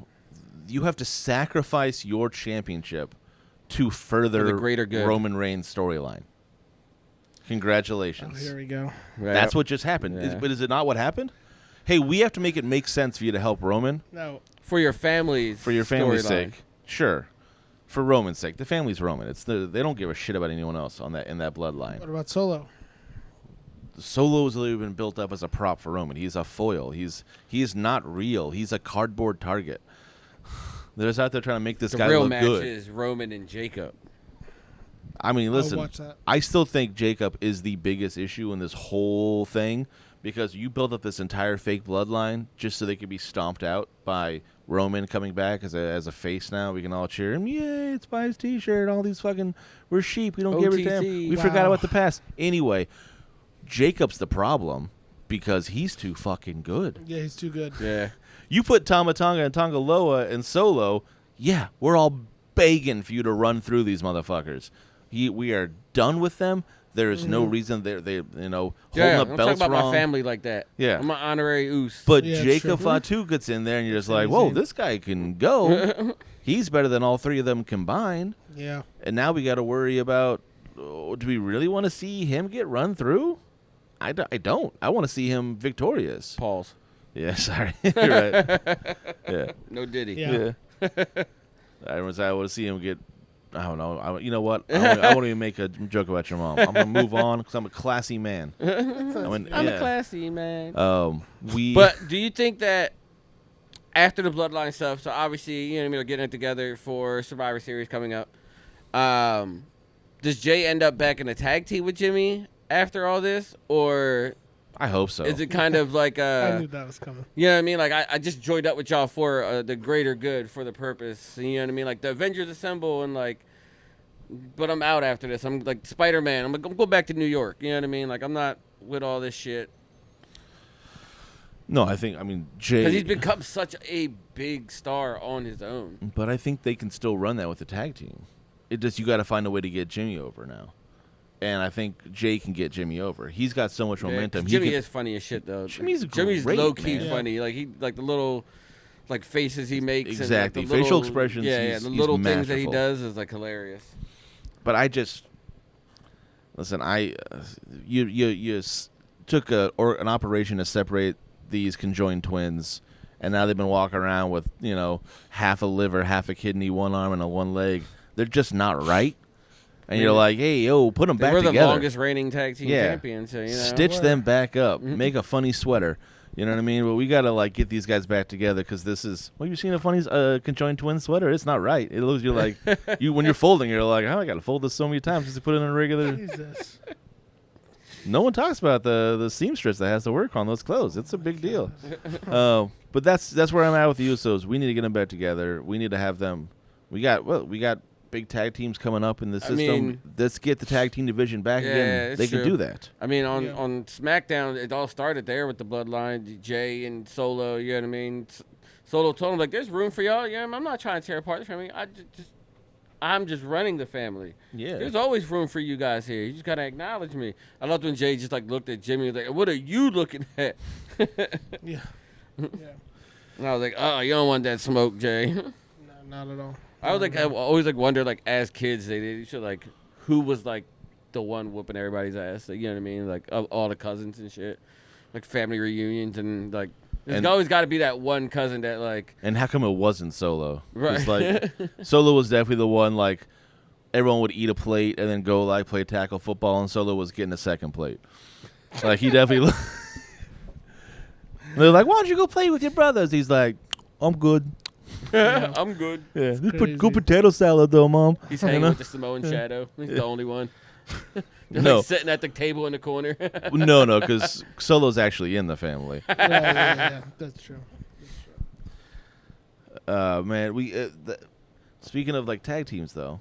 You have to sacrifice your championship to further For the greater good. Roman Reigns storyline. Oh, Congratulations. here we go. Right. That's what just happened. Yeah. But is it not what happened? Hey, we have to make it make sense for you to help Roman No. for your family's for your family's storyline. sake. Sure. For Roman's sake, the family's Roman. They don't give a shit about anyone else in that bloodline. What about Solo? Solo's literally been built up as a prop for Roman. He's a foil. He is not real. He's a cardboard target. They're just out there trying to make this The guy real look match good. is Roman and Jacob. I mean, listen, watch that. I still think Jacob is the biggest issue in this whole thing because you built up this entire fake bloodline just so they could be stomped out by Roman coming back as a face now. We can all cheer him. Yay, it's by his T-shirt. All these fucking, we're sheep. We don't give a damn. OTC. We forgot Wow. about the past. Anyway, Jacob's the problem because he's too fucking good. Yeah, he's too good. Yeah. You put Tama Tonga and Tonga Loa and Solo, yeah, we're all begging for you to run through these motherfuckers. We are done with them. There is no reason they holding up I'm talking belts about wrong. my family like that. Yeah. I'm an honorary oos. But Yeah, Jacob true. Fatu gets in there and you're just like, whoa, this guy can go. He's better than all three of them combined. Yeah. And now we got to worry about, do we really want to see him get run through? I don't. I want to see him victorious. Pause. Yeah, sorry. You're right. Yeah. No Diddy. Yeah. I want to see him get. I don't know. You know what? I won't even make a joke about your mom. I'm gonna move on because I'm a classy man. I'm a classy man. We. But do you think that after the bloodline stuff, so obviously, you know what I mean, they're getting it together for Survivor Series coming up, does Jay end up back in a tag team with Jimmy after all this? Or I hope so. is it kind of like I knew that was coming. you know what I mean? Like, I just joined up with y'all for the greater good, for the purpose. You know what I mean? Like, the Avengers assemble and, like, but I'm out after this. I'm like Spider-Man. I'm going to go back to New York. You know what I mean? Like, I'm not with all this shit. No, I mean Jay. Because he's become such a big star on his own. But I think they can still run that with the tag team. It just you got to find a way to get Jimmy over now. And I think Jay can get Jimmy over. He's got so much Yeah, 'cause momentum. Jimmy he can, is funny as shit, though. Jimmy's Jimmy's great, low key man. funny. Like the little like faces he makes. Exactly. And, like, the Facial little, expressions, Yeah, he's- the he's little things that he masterful. does is like hilarious. But I just listen. You took an operation to separate these conjoined twins, and now they've been walking around with half a liver, half a kidney, one arm, and a one leg. They're just not right. And you're like, hey, yo, put them back They were together. the longest reigning tag team champions. So, Stitch them back up. Make a funny sweater. You know what I mean? But we got to, get these guys back together because this is, you've seen a funny conjoined twin sweater? It's not right. It looks, you're like, when you're folding, you're like, oh, I got to fold this so many times just to put it in a regular. Jesus. No one talks about the seamstress that has to work on those clothes. It's a big deal. But that's where I'm at with the Usos. We need to get them back together. We need to have them. We got big tag teams coming up in the system. Let's get the tag team division back again. They can do that. I mean, on SmackDown, it all started there with the Bloodline, Jay and Solo. You know what I mean? Solo told him, like, there's room for y'all. Yeah, I'm not trying to tear apart the family. I'm just running the family. Yeah. There's always room for you guys here. You just got to acknowledge me. I loved when Jay just, looked at Jimmy and was like, what are you looking at? Yeah. And I was like, oh, you don't want that smoke, Jay. No, not at all. I always wonder as kids they used to who was the one whooping everybody's ass. You know what I mean? Of all the cousins and shit, family reunions and there's always got to be that one cousin that And how come it wasn't Solo? Right. It's Solo was definitely the one everyone would eat a plate and then go play tackle football, and Solo was getting a second plate. He definitely. They're like, why don't you go play with your brothers? He's like, I'm good. I'm good. Yeah, just go potato salad though, Mom. He's hanging with the Samoan Shadow. He's the only one. They're No. sitting at the table in the corner. No, because Solo's actually in the family. Yeah, that's true. Man, speaking of tag teams though,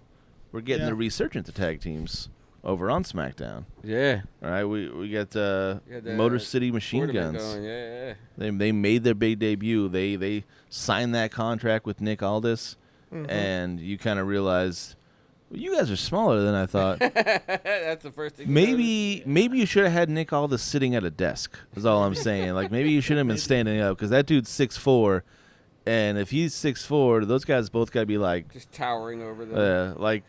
we're getting the resurgence of tag teams over on SmackDown. Yeah. All right, we got the Motor City Machine tournament Guns. going, yeah. They made their big debut. They signed that contract with Nick Aldis, and you kind of realize, well, you guys are smaller than I thought. That's the first thing. Maybe you should have had Nick Aldis sitting at a desk. Is all I'm saying. Maybe you shouldn't have been standing up because that dude's 6'4", and if he's 6'4", those guys both got to be just towering over them.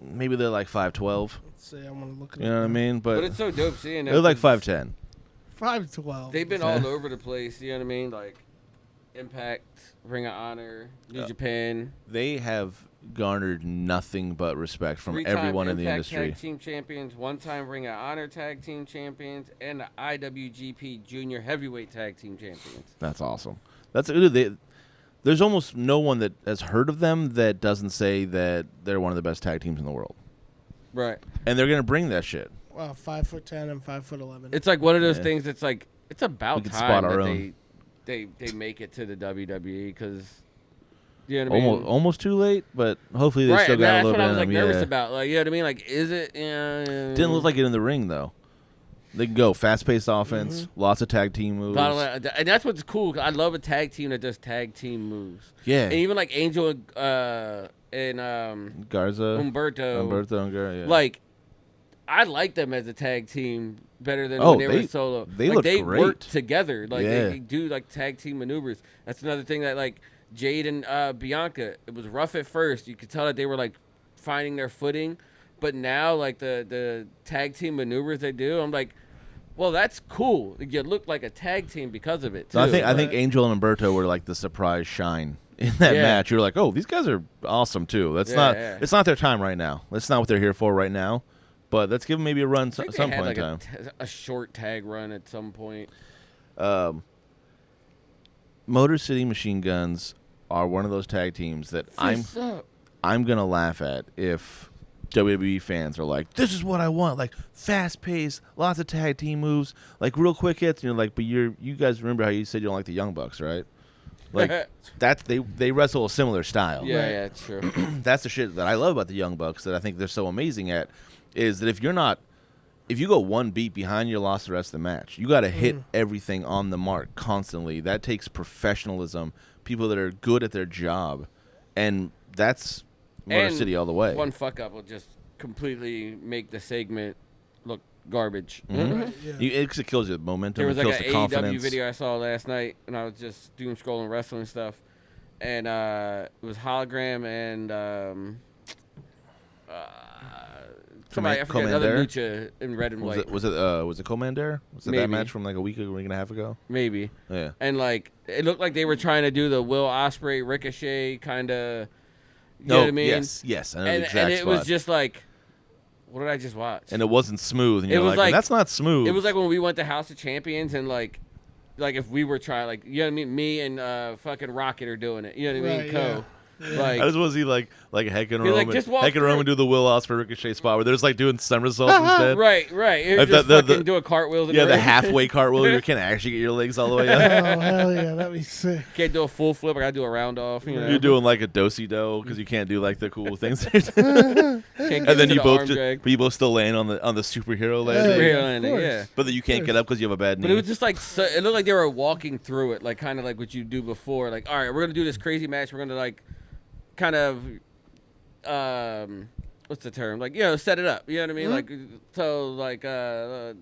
maybe they're 5'12". Let's see. I want to look at You know what I mean? But it's so dope seeing that. they're 5'10". 5'12". They've been all over the place. You know what I mean? Impact, Ring of Honor, New Japan. They have garnered nothing but respect from 3-time everyone in the Impact industry. Tag Team Champions, 1-time Ring of Honor Tag Team Champions, and the IWGP Junior Heavyweight Tag Team Champions. That's awesome. There's almost no one that has heard of them that doesn't say that they're one of the best tag teams in the world. Right. And they're going to bring that shit. Wow, 5'10" and 5'11". It's one of those things that's it's about We could time spot our that own. they make it to the WWE because, you know what I mean? Almost too late, but hopefully they Right, still and got a that's little what bit I was in them. nervous Yeah. about. You know what I mean? Is it? Didn't look like it in the ring, though. They can go fast-paced offense, lots of tag team moves. And that's what's cool. 'Cause I love a tag team that does tag team moves. Yeah. And even Angel and Garza. Umberto. And Garza, yeah. I like them as a tag team better than Oh, when they were solo. they look they great. work together. Yeah. They do tag team maneuvers. That's another thing that Jade and Bianca. It was rough at first. You could tell that they were finding their footing, but now the tag team maneuvers they do, I'm like, well, that's cool. You look like a tag team because of it too. So I think Angel and Umberto were the surprise shine in that match. You're like, oh, these guys are awesome too. It's not their time right now. That's not what they're here for right now. But let's give them maybe a run some point in time. A short tag run at some point. Motor City Machine Guns are one of those tag teams that I'm gonna laugh at if WWE fans are like, this is what I want, fast paced, lots of tag team moves, real quick hits, and you're like, but you guys remember how you said you don't like the Young Bucks, right? That's they wrestle a similar style. Yeah, it's true. That's the shit that I love about the Young Bucks that I think they're so amazing at, is that if you go one beat behind, you lost the rest of the match. You got to hit everything on the mark constantly. That takes professionalism, people that are good at their job, and that's Motor City all the way. One fuck up will just completely make the segment look garbage. Right, yeah. It kills your momentum. There was it kills an the AEW confidence. video I saw last night, and I was just doom scrolling wrestling stuff, and it was Hologram and Somebody, I forget, another Lucha in red and white. Was it Commander? Was it Maybe. that match from like a week and a half ago? Maybe. Yeah. And like it looked like they were trying to do the Will Ospreay Ricochet kind of. You know No, what I mean? Yes. I know the And exact it spot. was just like, what did I just watch? And it wasn't smooth. And It you're was like, like- that's not smooth. It was like when we went to House of Champions and like if we were trying, like, you know what I mean? Me and fucking Rocket are doing it. You know what I mean? Right, Co. Like, I just want to see like Heck and He's like, Roman. just walk Heck and through. Roman do the Will Ospreay Ricochet spot where there's like doing somersaults instead. right. It Like just the- fucking the- doing cartwheels. In Yeah, the the ring. halfway cartwheel where you can't actually get your legs all the way Oh, up. hell yeah. That'd be sick. Can't do a full flip. I gotta do a round off. You know? You're doing like a do-si-do because you can't do like the cool things. Can't get And then into you the both arm just, drag. but you both still land on the superhero Yeah, landing. Rear of landing, course. yeah. But then you can't get up because you have a bad knee. But it was just like it looked like they were walking through it, like kind of like what you do before. Like, all right, we're gonna do this crazy match. We're gonna like kind of what's the term? Like, set it up. You know what I mean? Like, so like a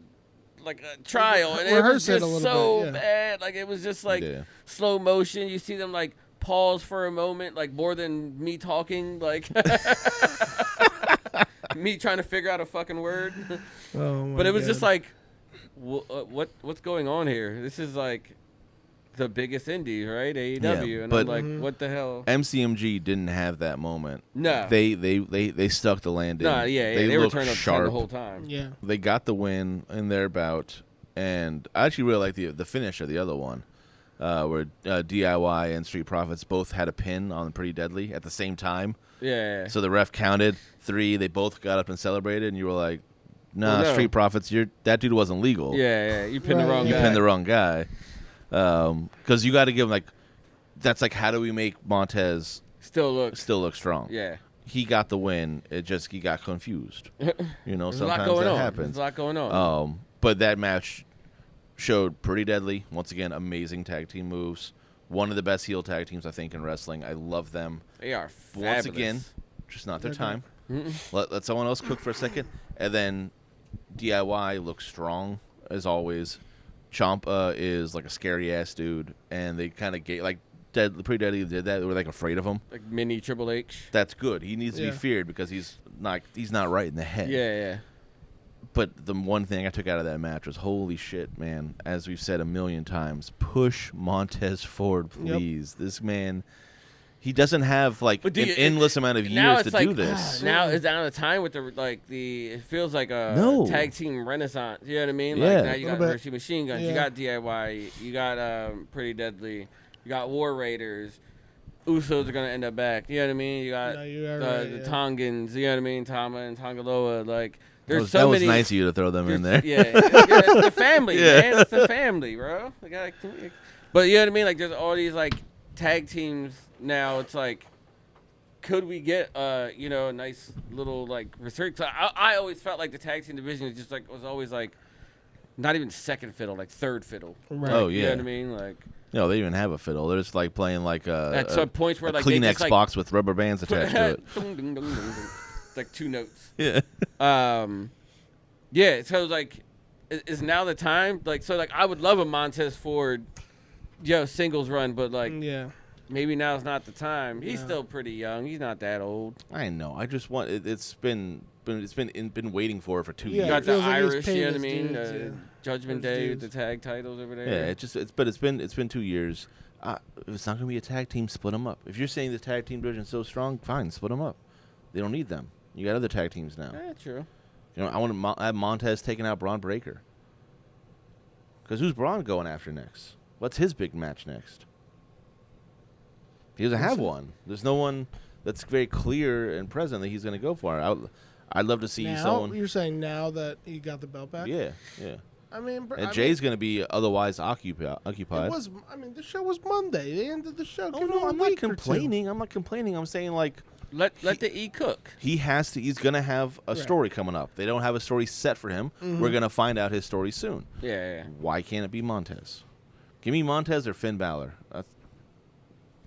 trial, and it Rehearse was it a just little so bit, yeah. bad. Like it was just like Yeah. slow motion. You see them like pause for a moment, like more than me talking, like me trying to figure out a fucking word. Oh, my But it was God. just like, what's going on here? This is like the biggest indie, right? AEW, Yeah, and but- I'm like, what the hell? MCMG didn't have that moment. No, They stuck the landing. no, they were looked turned up sharp. the whole time. Yeah. They got the win in their bout, and I actually really like the finish of the other one, where DIY and Street Profits both had a pin on Pretty Deadly at the same time. Yeah, So the ref counted 3. They both got up and celebrated, and you were like, "Nah, Well, no. Street Profits, that dude wasn't legal. yeah. You pinned Right, the wrong You guy. pinned the wrong guy." Because you got to give him that's like, how do we make Montez Still looks. still look strong? Yeah. He got the win. He got confused. You know, There's a lot sometimes going that on. happens. There's a lot going on. But that match showed Pretty Deadly. Once again, amazing tag team moves. One of the best heel tag teams, I think, in wrestling. I love them. They are fabulous. Once again, just not their Okay. time. Let someone else cook for a second. And then DIY looks strong, as always. Ciampa is like a scary-ass dude. And they kind of Pretty Deadly did that. They were like afraid of him. like mini Triple H. That's good. He needs to Yeah. be feared because he's not right in the head. Yeah. But the one thing I took out of that match was, holy shit, man, as we've said a million times, push Montez forward, Yep. please. This man, he doesn't have like But an endless amount of Now years it's to like, do this. now is down the time with it feels like a No. tag team renaissance. You know what I mean? Yeah. Like now you got Little bit. Mercy Machine Guns, you Yeah. got DIY, you got Pretty Deadly, you got War Raiders. Usos are gonna end up back. You know what I mean? You got No, you are the right, yeah. Tongans. You know what I mean? Tama and Tongaloa. Like there's that so was many. nice of you to throw them in there. Yeah, it's the family, Yeah. man. It's the family, bro. But you know what I mean? Like, there's all these like tag teams now. It's like, could we get a nice little like research? I always felt like the tag team division is just like was always like not even second fiddle, like third fiddle. Right. Oh, You yeah. know what I mean? Like No, they didn't even have a fiddle. They're just like playing like at some points where a like they Kleenex just, like, box with rubber bands attached to it. Ding, ding, ding, ding, ding. Like 2 notes. Yeah. Yeah, so like, is now the time? Like, so like, I would love a Montez Ford, singles run, but like, Yeah. maybe now's not the time. He's No. still pretty young. He's not that old. I know. I just want it's been waiting for it for 2 Yeah, You years. got it the feels like he's Irish, paying you know what I his mean? dues, yeah. Judgment His Day with dues. the tag titles over there. Yeah, it's been 2 years. If it's not gonna be a tag team, split them up. If you're saying the tag team division is so strong, fine, split them up. They don't need them. You got other tag teams now. Yeah, true. I want to have Montez taking out Braun Breaker. Because who's Braun going after next? What's his big match next? He doesn't have one. There's no one that's very clear and present that he's going to go for. I'd love to see Now someone. you're saying now that he got the belt back? Yeah. I mean, And Jay's going to be otherwise occupied. It was. I mean, the show was Monday. They ended the show. Oh, Give no, him a I'm not week or two. complaining. I'm not complaining. I'm saying, like, Let the E cook. he has to. He's going to have a Right. story coming up. They don't have a story set for him. We're going to find out his story soon. Yeah. Why can't it be Montez? Give me Montez or Finn Balor.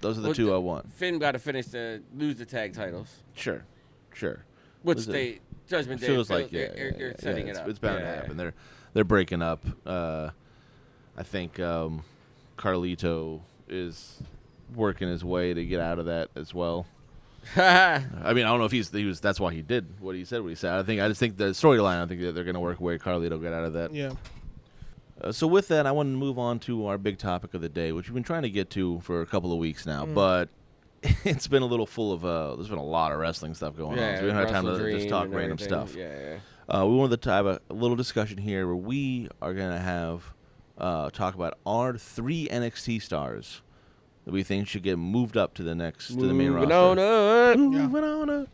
Those are the two I want. Finn got to lose the tag titles, Sure. which Was it- they Judgment Day. Feels like they're setting it up. It's bound to Yeah. happen. They're breaking up. I think Carlito is working his way to get out of that as well. I mean, I don't know if he was. That's why he did what he said. I just think the storyline. I think that they're going to work away. Carlito get out of that. Yeah. So with that, I want to move on to our big topic of the day, which we've been trying to get to for a couple of weeks now, but it's been a little full of. There's been a lot of wrestling stuff going on, so we don't have time to just talk random stuff. We wanted to have a little discussion here where we are going to have talk about our 3 NXT stars that we think should get moved up to the main roster. Moving on up.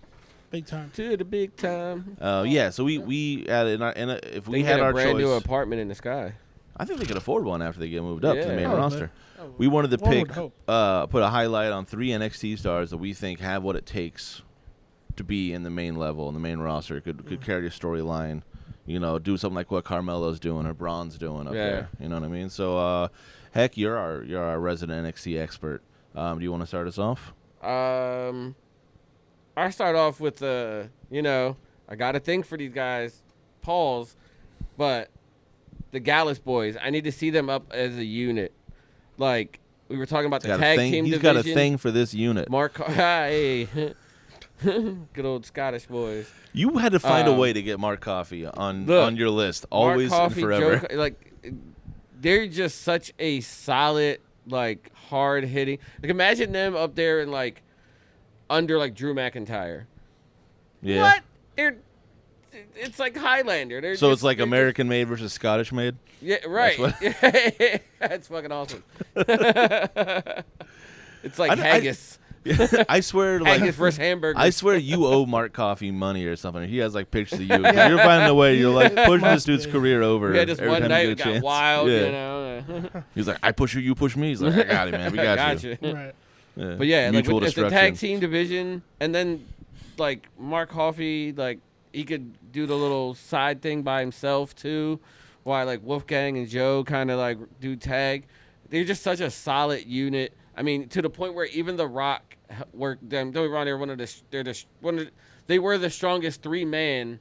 Big time. To the big time. So we if we They had get our a brand new choice, apartment in the sky. I think they could afford one after they get moved up to the main Probably. roster. We wanted to One pick, would hope. put a highlight on 3 NXT stars that we think have what it takes to be in the main level, in the main roster. Could carry a storyline, do something like what Carmelo's doing or Braun's doing up there. You know what I mean? So, Heck, you're our resident NXT expert. Do you want to start us off? I start off with I got a thing for these guys, Pauls, but the Gallus boys, I need to see them up as a unit. Like, we were talking about the tag team He's division. got a thing for this unit. Hey. Good old Scottish boys. You had to find a way to get Mark Coffey on your list, always Mark and Coffey, forever. Joe, they're just such a solid, hard hitting. Imagine them up there and under Drew McIntyre. Yeah. What? It's like Highlander. So it's like American made versus Scottish made? Yeah, right. That's That's fucking awesome. It's like haggis. I swear, Haggis versus hamburger. I swear you owe Mark Coffey money or something. He has pictures of you. You're finding a way. You're pushing this dude's career over. We had this every one time night you it get a got chance. wild, Yeah. He's like, I push you, you push me. He's like, I got it, man. We got you. Right. Yeah. But yeah, Mutual with the destruction. tag team division, and then Mark Coffey, he could do the little side thing by himself too, while Wolfgang and Joe kind of do tag. They're just such a solid unit. I mean, to the point where even The Rock worked them. Don't get me wrong, they were the strongest 3-man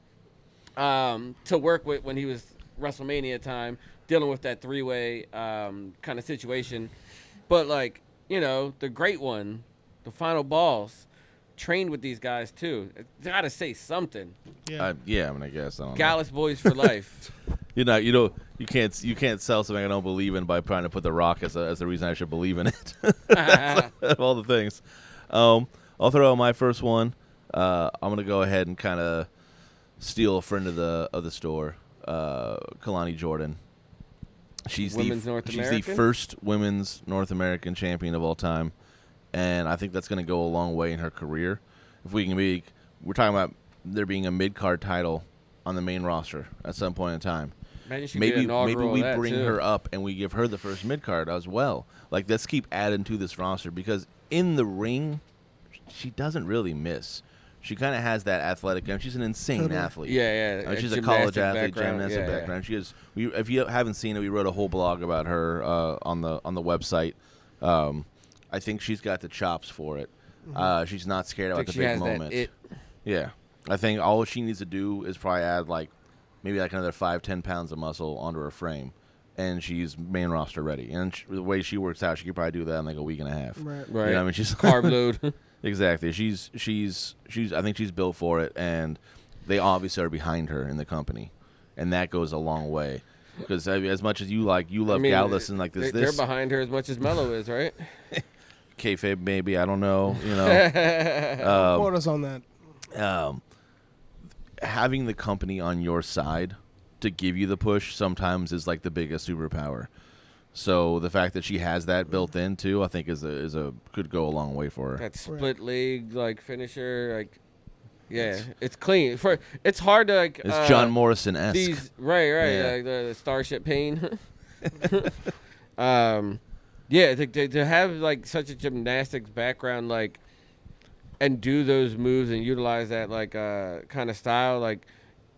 to work with when he was WrestleMania time, dealing with that 3-way kind of situation. But the great one, the Final Boss, trained with these guys too. Gotta say something. Yeah. I mean, I guess. I don't know. Gallus boys for life. You can't sell something I don't believe in by trying to put The Rock as the reason I should believe in it. Of all the things. I'll throw out my first one. I'm gonna go ahead and kind of steal a friend of the store, Kalani Jordan. She's the first women's North American champion of all time, and I think that's going to go a long way in her career. If we can we're talking about there being a mid-card title on the main roster at some point in time. Maybe we bring her up and we give her the first mid-card as well. Let's keep adding to this roster because in the ring, she doesn't really miss. She kind of has that athletic. She's an insane athlete. Yeah. She's a college athlete, gymnastic background. She is. If you haven't seen it, we wrote a whole blog about her on the website. I think she's got the chops for it. She's not scared about the big moment. Yeah, I think all she needs to do is probably add maybe another 5-10 pounds of muscle onto her frame, and she's main roster ready. And the way she works out, she could probably do that in a week and a half. Right. You know, I mean, she's carb load. Exactly. She's. I think she's built for it, and they obviously are behind her in the company, and that goes a long way. Because as much as you love Gallus and they're behind her as much as Mello is, right? Kayfabe, maybe, I don't know. Quote us on that. Having the company on your side to give you the push sometimes is the biggest superpower. So the fact that she has that built in too, I think could go a long way for her. That split leg finisher, it's clean. It's hard to it's John Morrison-esque. Right, Yeah. The Starship Pain. To have such a gymnastics background, and do those moves and utilize that kind of style,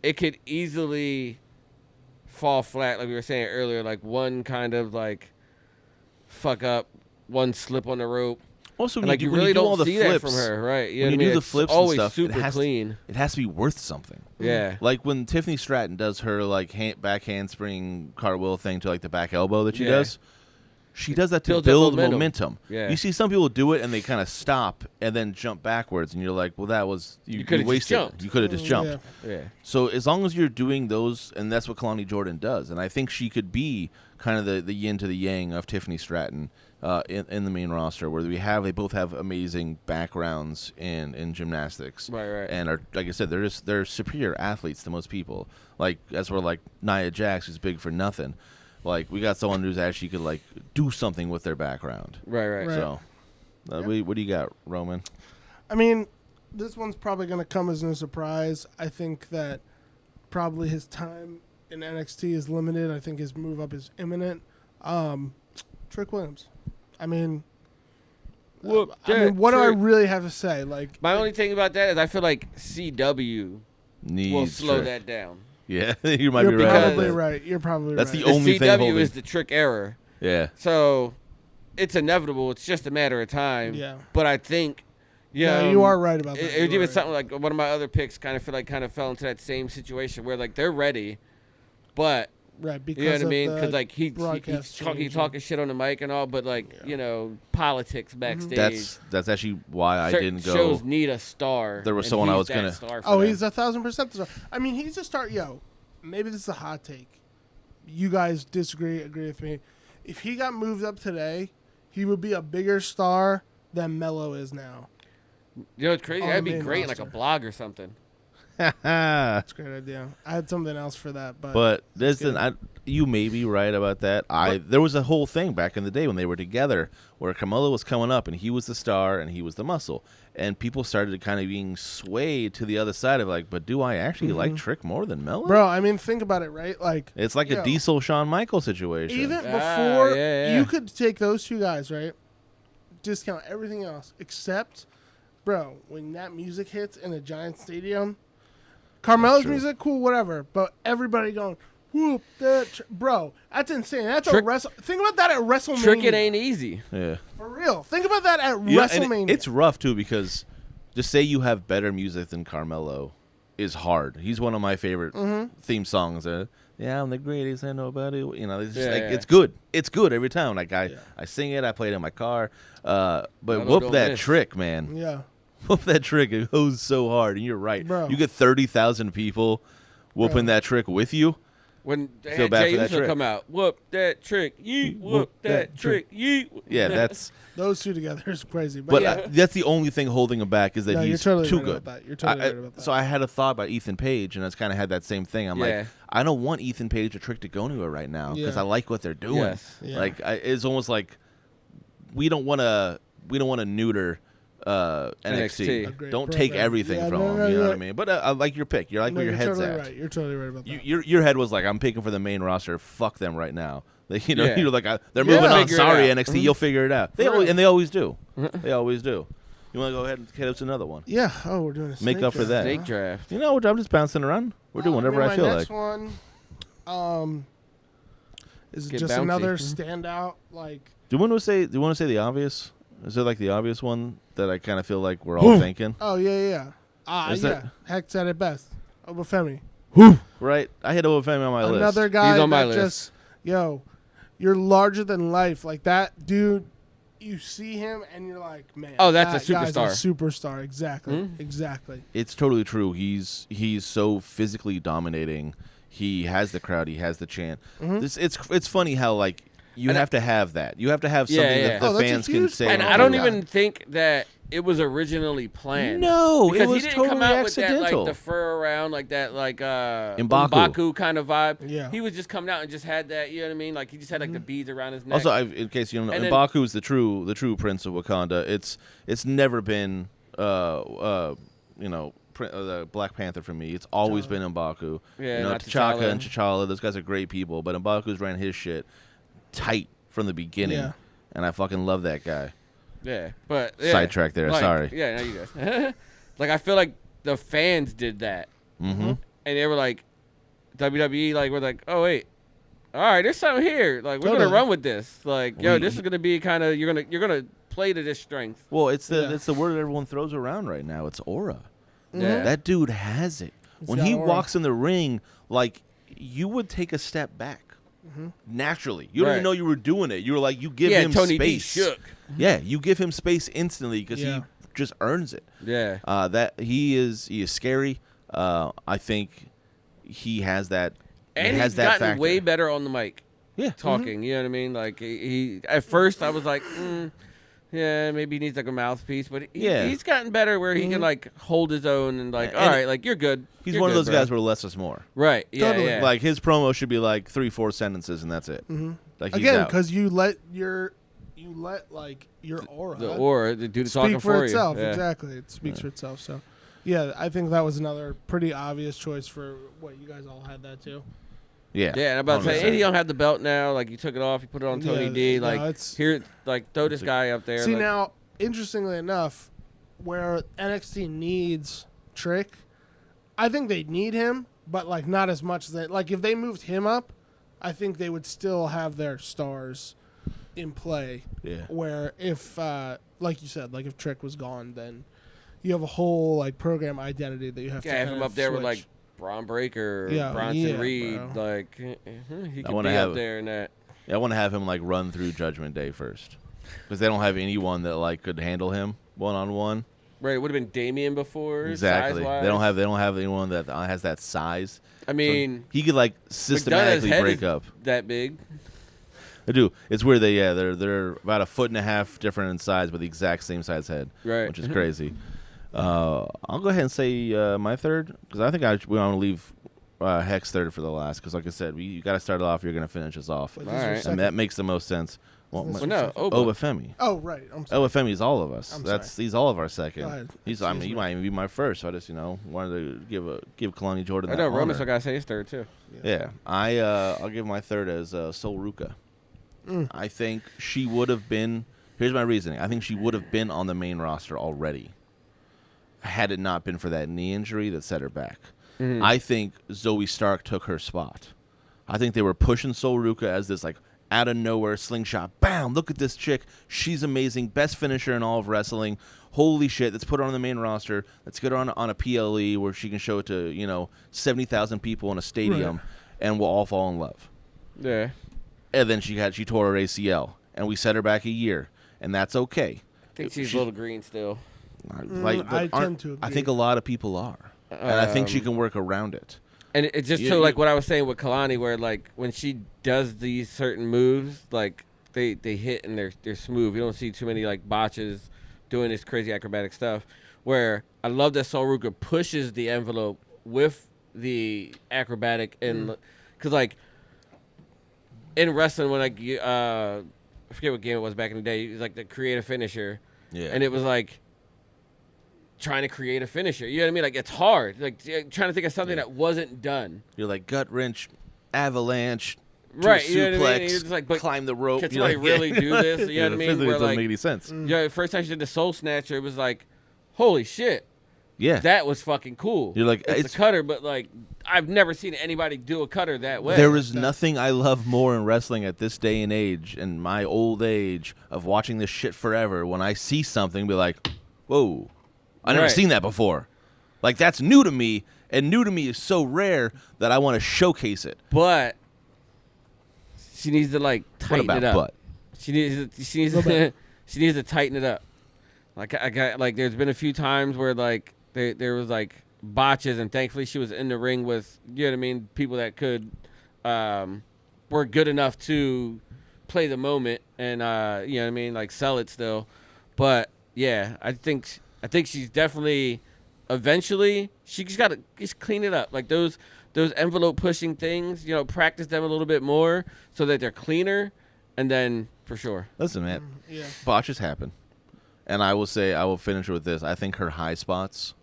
it could easily fall flat, like we were saying earlier, one kind of fuck up, one slip on the rope. Also, and, you really don't see that from her, right? When you do the flips and always stuff, super clean. It has to be worth something. Yeah. Like when Tiffany Stratton does her back handspring cartwheel thing to the back elbow that she does. she does that to builds up build momentum. momentum. Yeah. You see some people do it and they kind of stop and then jump backwards, and you're like, well, that was you could've just wasted. jumped. You could have just jumped. Yeah. So as long as you're doing those, and that's what Kalani Jordan does, and I think she could be kind of the yin to the yang of Tiffany Stratton in the main roster, where they both have amazing backgrounds in gymnastics, Right. and are, like I said, they're superior athletes to most people. Like as we're like Nia Jax, who's big for nothing. Like we got someone who's actually could like do something with their background. Right. So, what do you got, Roman? I mean, this one's probably going to come as no surprise. I think that probably his time in NXT is limited. I think his move up is imminent. Trick Williams. I mean, what do I really have to say? Like, My only thing about that is I feel like CW will slow Trick. that down. Yeah, you might you're be right. probably right. You're probably That's right. the only thing CW holding. is the Trick error. Yeah. So it's inevitable. It's just a matter of time. Yeah. But I think, Yeah, you are right about that. It was You are even right. something like one of my other picks kind of fell into that same situation where like they're ready, but Right, because you know what I of mean? the Because like he's broadcast change. talking shit on the mic and all, but like politics backstage. That's actually why I Certain didn't go. Shows need a star. There was and someone I he's was that gonna- star for Oh, them. he's 1,000% the star. I mean, he's a star. Yo, maybe this is a hot take. You guys disagree, agree with me. If he got moved up today, he would be a bigger star than Melo is now. You know what's crazy? on That'd the be main great in like a roster. blog or something. That's a great idea. I had something else for that, But you may be right about that. There was a whole thing back in the day when they were together where Carmelo was coming up and he was the star and he was the muscle, and people started kind of being swayed to the other side of like, but do I actually like Trick more than Melo? bro, I mean, think about it, right? Like, It's like yo, a Diesel Shawn Michaels situation. even Ah, before yeah. you could take those two guys, right? Discount everything else except, bro, when that music hits in a giant stadium, Carmelo's true. music, cool, whatever. But everybody going, whoop that, bro, that's insane. That's Trick- a wrestle. Think about that at WrestleMania. Trick it ain't easy. Yeah. for real. Think about that at Yeah, and WrestleMania. it's rough too because to say you have better music than Carmelo is hard. He's one of my favorite theme songs. Yeah, I'm the greatest and nobody. You know, it's just like Yeah. it's good. It's good every time. Like I sing it. I play it in my car. But Don't whoop that miss. trick, man. yeah. Whoop that trick. It goes so hard, and you're right. Bro. You get 30,000 people whooping that trick with you. When they Feel had bad Jay for that Uso trick. come out, whoop that trick, yeet, whoop that trick, yeet. Yeah, that's. Those two together is crazy. But, But yeah. that's the only thing holding him back is that No, you're he's totally too right good. about that. You're totally right about that. So I had a thought about Ethan Page, and I kind of had that same thing. I'm Yeah. like, I don't want Ethan Page or Trick to go anywhere right now because Yeah. I like what they're doing. Yes. Yeah. Like it's almost like we don't want to neuter NXT. A great Don't take program. everything Yeah, from no, them. no, You know you're what I right. mean? But I like your pick. You like No, where your you're head's totally at. right. You're totally right about that. Your head was like, I'm picking for the main roster. Fuck them right now. Like, you know, Yeah. you're like, they're Yeah. moving on. Figure it Sorry, out. NXT, you'll figure it out. They Right. always, and they always do. They always do. You want to go ahead and hit us another one? Yeah. Oh, we're doing a Make snake up for draft, that. Snake huh? draft. You know, I'm just bouncing around. We're doing whatever I feel my like. next one, is Get just bouncy. another standout. Like, Do you want to say the obvious? Is there like the obvious one that I kind of feel like we're all thinking? oh yeah. Is Yeah. that- Heck said it best. Obafemi. Right? I had Obafemi on my list. Another guy He's on my that list. just, yo, you're larger than life. Like that dude, you see him and you're like, man. Oh, that's a that guy's superstar. superstar. Exactly. Exactly. It's totally true. He's so physically dominating. He has the crowd. He has the chant. It's funny how like you And have to have that. You have to have Yeah, something yeah. that the Oh, that's a fans can huge say. part. And Oh, I don't yeah. even think that it was originally planned. No, because it was he didn't totally come out accidental. with that like the fur around like that like M'Baku. M'Baku kind of vibe. Yeah. He was just coming out and just had that, you know what I mean? Like he just had like the beads around his neck. Also, in case you don't know, And then- M'Baku is the true prince of Wakanda. It's never been the Black Panther for me. It's always been M'Baku. Yeah, you know, not T'Chaka T'Challa. and T'Challa. Those guys are great people, but M'Baku's ran his shit tight from the beginning, Yeah. and I fucking love that guy. yeah. But yeah. Sidetrack there. Like, Sorry. Yeah, no, you guys. Like I feel like the fans did that. Mm-hmm. And they were like WWE like we're like, "Oh wait. All right, there's something here. Like we're going to Totally. run with this. Like, yo, We- this is going to be kind of you're going to play to this strength." Well, it's Yeah. the word that everyone throws around right now. It's aura. Yeah. That dude has it. He's When got he aura. walks in the ring, like you would take a step back. naturally. You don't even know you were doing it. You were like, you give him Tony D space. shook. Yeah, you give him space instantly because Yeah. he just earns it. Yeah. That he is scary. I think he has that. And he has he's that gotten factor. way better on the mic. Yeah. Talking, you know what I mean? Like he at first I was like, yeah, maybe he needs like a mouthpiece, but he's gotten better where he can like hold his own and like, all right, like you're good. He's You're one of good, those bro. guys where less is more. Right. Yeah. Totally. Yeah. Like his promo should be like 3-4 sentences and that's it. Like he's Again, out. because you let like your aura the dude speak talking for for itself. you. Yeah. Exactly, it speaks for itself. So, yeah, I think that was another pretty obvious choice for what you guys all had that too. Yeah. Yeah, and I'm about to say, 100%. and you don't have the belt now. Like you took it off, you put it on Tony Yeah, D. no, Like it's- here, like throw this guy up there. See like, now, interestingly enough, where NXT needs Trick, I think they need him, but like not as much as they like. If they moved him up, I think they would still have their stars in play. Yeah. Where if, like you said, like if Trick was gone, then you have a whole like program identity that you have to have kind him of up there with switch. like Braun Breaker, Yeah, Bronson yeah, Reed. bro. Like he could wanna be have- up there in that. I want to have him like run through Judgment Day first, because they don't have anyone that like could handle him 1-on-1. Right, it would have been Damien before. Exactly. size-wise. They don't have anyone that has that size. I mean, He could like McDonough's systematically head break is up. that big. They do. It's weird. They're about 1.5 foot different in size, but the exact same size head, Right. which is crazy. I'll go ahead and say my third, because I think we want to leave Hex third for the last, because like I said, you got to start it off. You're going to finish us off, But All this is your right. and second- that makes the most sense. Well, This is Well, no, Oba. Obafemi. Oh right, I'm sorry. Obafemi is all of us. I'm He's all of our second. Go ahead. He Excuse me. might even be my first. So I just wanted to give Kalani Jordan. I that know Roman honor. still gotta say his third too. Yeah, I'll give my third as Sol Ruka. I think she would have been. Here's my reasoning. I think she would have been on the main roster already, had it not been for that knee injury that set her back. I think Zoe Stark took her spot. I think they were pushing Sol Ruka as this like out of nowhere slingshot. Bam! Look at this chick. She's amazing. Best finisher in all of wrestling. Holy shit! Let's put her on the main roster. Let's get her on a PLE where she can show it to 70,000 people in a stadium, and we'll all fall in love. Yeah. And then she tore her ACL, and we set her back a year, and that's okay. I think she's a little green still. Like, but I tend to I agree. think a lot of people are, and I think she can work around it. And it's just so like what I was saying with Kalani, where like when she does these certain moves, like they hit and they're smooth. You don't see too many like botches doing this crazy acrobatic stuff. Where I love that Sol Ruka pushes the envelope with the acrobatic, and because like in wrestling when like I forget what game it was back in the day, it was like the creative finisher, and it was like trying to create a finisher. You know what I mean? Like it's hard. Like trying to think of something that wasn't done. You're like gut wrench, avalanche, Right, to you know what I mean? suplex, You're just like, but climb the rope. can You're somebody like, really do this? You know what I mean? Physically, Where, it doesn't like, make any sense. Yeah, first time she did the Soul Snatcher, it was like, holy shit, Yeah, that was fucking cool. You're like, it's it's- a cutter, but like I've never seen anybody do a cutter that way. there is nothing I love more in wrestling at this day and age, and my old age of watching this shit forever. When I see something, be like, whoa, I never Right. seen that before. Like that's new to me, and new to me is so rare that I want to showcase it. But she needs to like What tighten about it up. butt? She needs she needs to tighten it up. Like I got like there's been a few times where like there was like botches, and thankfully she was in the ring with, you know what I mean, people that could were good enough to play the moment and you know what I mean, like sell it still. But yeah, I think she's definitely eventually she just got to just clean it up. Like those envelope pushing things, practice them a little bit more so that they're cleaner, and then for sure. Listen, man, Yeah. botches happen, and I will finish with this. I think her high spots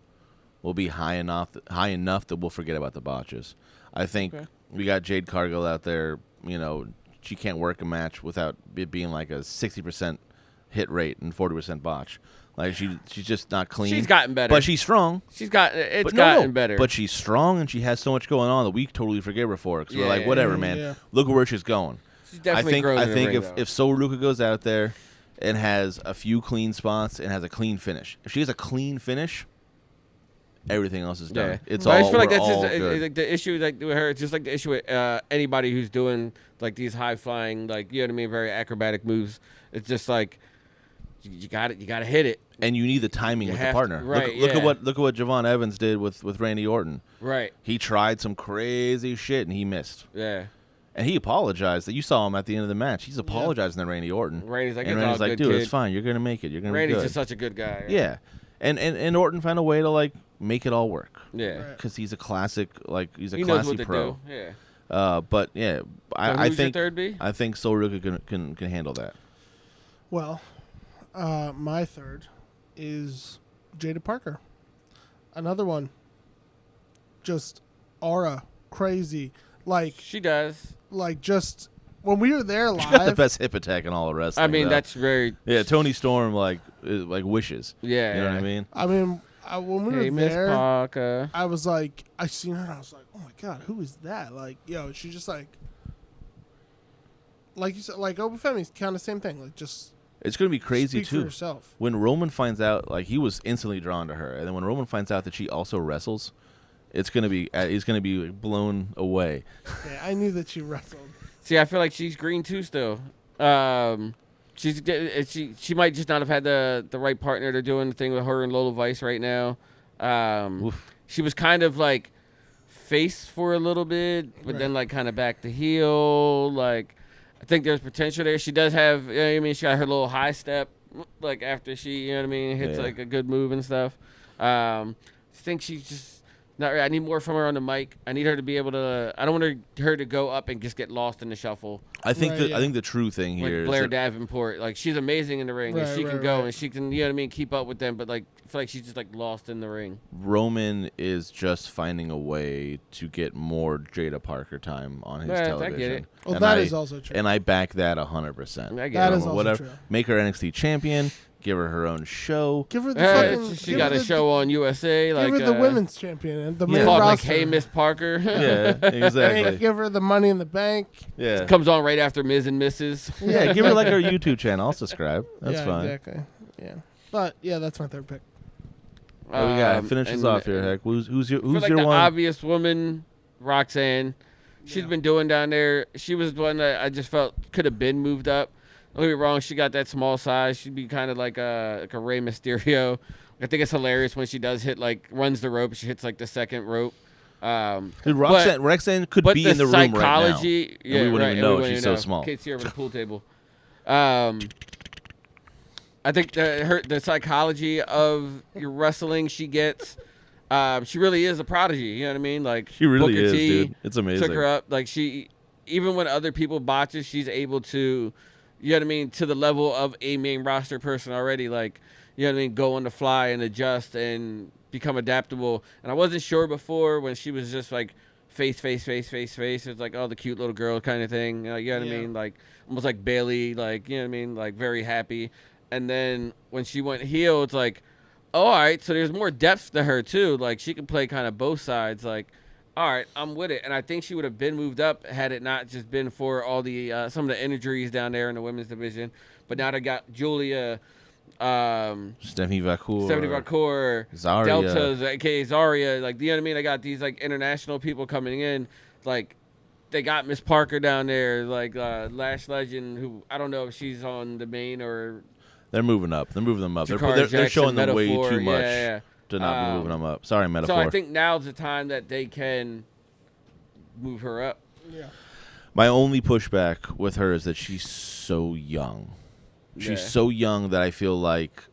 will be high enough that we'll forget about the botches. I think we got Jade Cargill out there. She can't work a match without it being like a 60% hit rate and 40% botch. Like she's just not clean. She's gotten better. but she's strong. It's But gotten better. But she's strong, and she has so much going on that we totally forgive her for it. Because we're like, Yeah. whatever, man. Yeah. Look at where she's going. she's definitely grown I in the think ring, if Sol Ruka goes out there and has a few clean spots and has a clean finish, if she has a clean finish, everything else is done. Yeah. It's But all I just feel like we're that's all just good. like the issue like with her. It's just like the issue with anybody who's doing like these high flying, like, you know what I mean, very acrobatic moves. It's just like you got to hit it. And you need the timing You with the have to- partner. right, look yeah. at what Javon Evans did with Randy Orton. Right. He tried some crazy shit and he missed. Yeah. And he apologized. You saw him at the end of the match. He's apologizing to Randy Orton. Randy's like, and it's Randy's all like, good, dude, kid. it's fine. You're gonna make it. You're gonna Randy's be good. just such a good guy. Yeah. And Orton found a way to like make it all work. Yeah. Right. Because he's a classic, like he's a He knows classy what to pro. do. Yeah. But yeah, So I who's your think third B? I think Soul Ruka can handle that. Well, my third is Jada Parker. Another one. Just aura, crazy, like She does. just when we were there She got the live. best hip attack in all of wrestling. I mean, though. that's very. yeah. Tony Storm like wishes. Yeah. You know what I mean? I mean, when we Hey, were Miss there, Parker. I was like, I seen her, and I was like, oh my god, who is that? Like, yo, she just like you said, like Obi Femi's kind of same thing. Like, just It's gonna be crazy speak for too. yourself. When Roman finds out, like he was instantly drawn to her, and then when Roman finds out that she also wrestles, he's gonna be blown away. Yeah, I knew that she wrestled. See, I feel like she's green too still. She might just not have had the right partner to doing the thing with her and Lola Vice right now. Oof. She was kind of like face for a little bit, but then like kind of back to heel. Like, I think there's potential there. She does have, you know what I mean, she got her little high step, like after she, you know what I mean, hits Yeah. like a good move and stuff. I think she's just not. I need more from her on the mic. I need her to be able to. I don't want her to go up and just get lost in the shuffle. I think Right, I yeah. think the true thing Like here is Blair that Davenport, like she's amazing in the ring, and Right, she can right, go right. and she can, you know what I mean, keep up with them. But like, I feel like she's just like lost in the ring. Roman is just finding a way to get more Jada Parker time on his Yeah, I get television. it. Well, And that is also true. And I back that 100%. I get That it. is also Whatever. true. Make her NXT champion. Give her her own show. Give her the Yeah, fucking. she give got her a the- show on USA. Give Like her the women's champion and the main called like roster. Hey Miss Parker. Yeah, Hey, exactly. give her the Money in the Bank. Yeah. Comes on right after Ms. and Mrs. Yeah, give her like her YouTube channel. I'll subscribe. That's yeah, fine. Exactly. Yeah, but yeah, that's my third pick. What we got? Finish us and- off here, Heck. Who's your I feel like your the one? obvious woman, Roxanne. She's been doing down there. She was the one that I just felt could have been moved up. Don't get me wrong, she got that small size. She'd be kind of like a Rey Mysterio. I think it's hilarious when she does hit, like, runs the rope. She hits like the second rope. Dude, Roxanne could but be the in the room right now. psychology, and we wouldn't even know wouldn't she's even so small. Kate's here with a pool table. I think the psychology of your wrestling she gets. She really is a prodigy. You know what I mean? Like, She really Booker is, T dude. It's amazing. Took her up. Like, she, even when other people botches, she's able to, you know what I mean, to the level of a main roster person already. Like, you know what I mean, go on the fly and adjust and become adaptable. And I wasn't sure before when she was just like face. It's like, oh, the cute little girl kind of thing. You know what I mean? Like, almost like Bailey, like, you know what I mean? Like, very happy. And then when she went heel, it's like, oh, all right, so there's more depth to her too. Like, she can play kind of both sides. Like, all right, I'm with it. And I think she would have been moved up had it not just been for all the some of the injuries down there in the women's division. But now they got Julia, Stephanie Vacour, Zarya. Deltas, aka Zarya. Like, you know what I mean? I got these like international people coming in. Like, they got Miss Parker down there, like Lash Legend, who I don't know if she's on the main or. They're moving up. They're moving them up. Jakara They're showing Jackson, them way Metaphor. too much Yeah. to not be moving them up. Sorry, Metaphor. So I think now's the time that they can move her up. Yeah. My only pushback with her is that she's so young. She's Yeah. so young that I feel like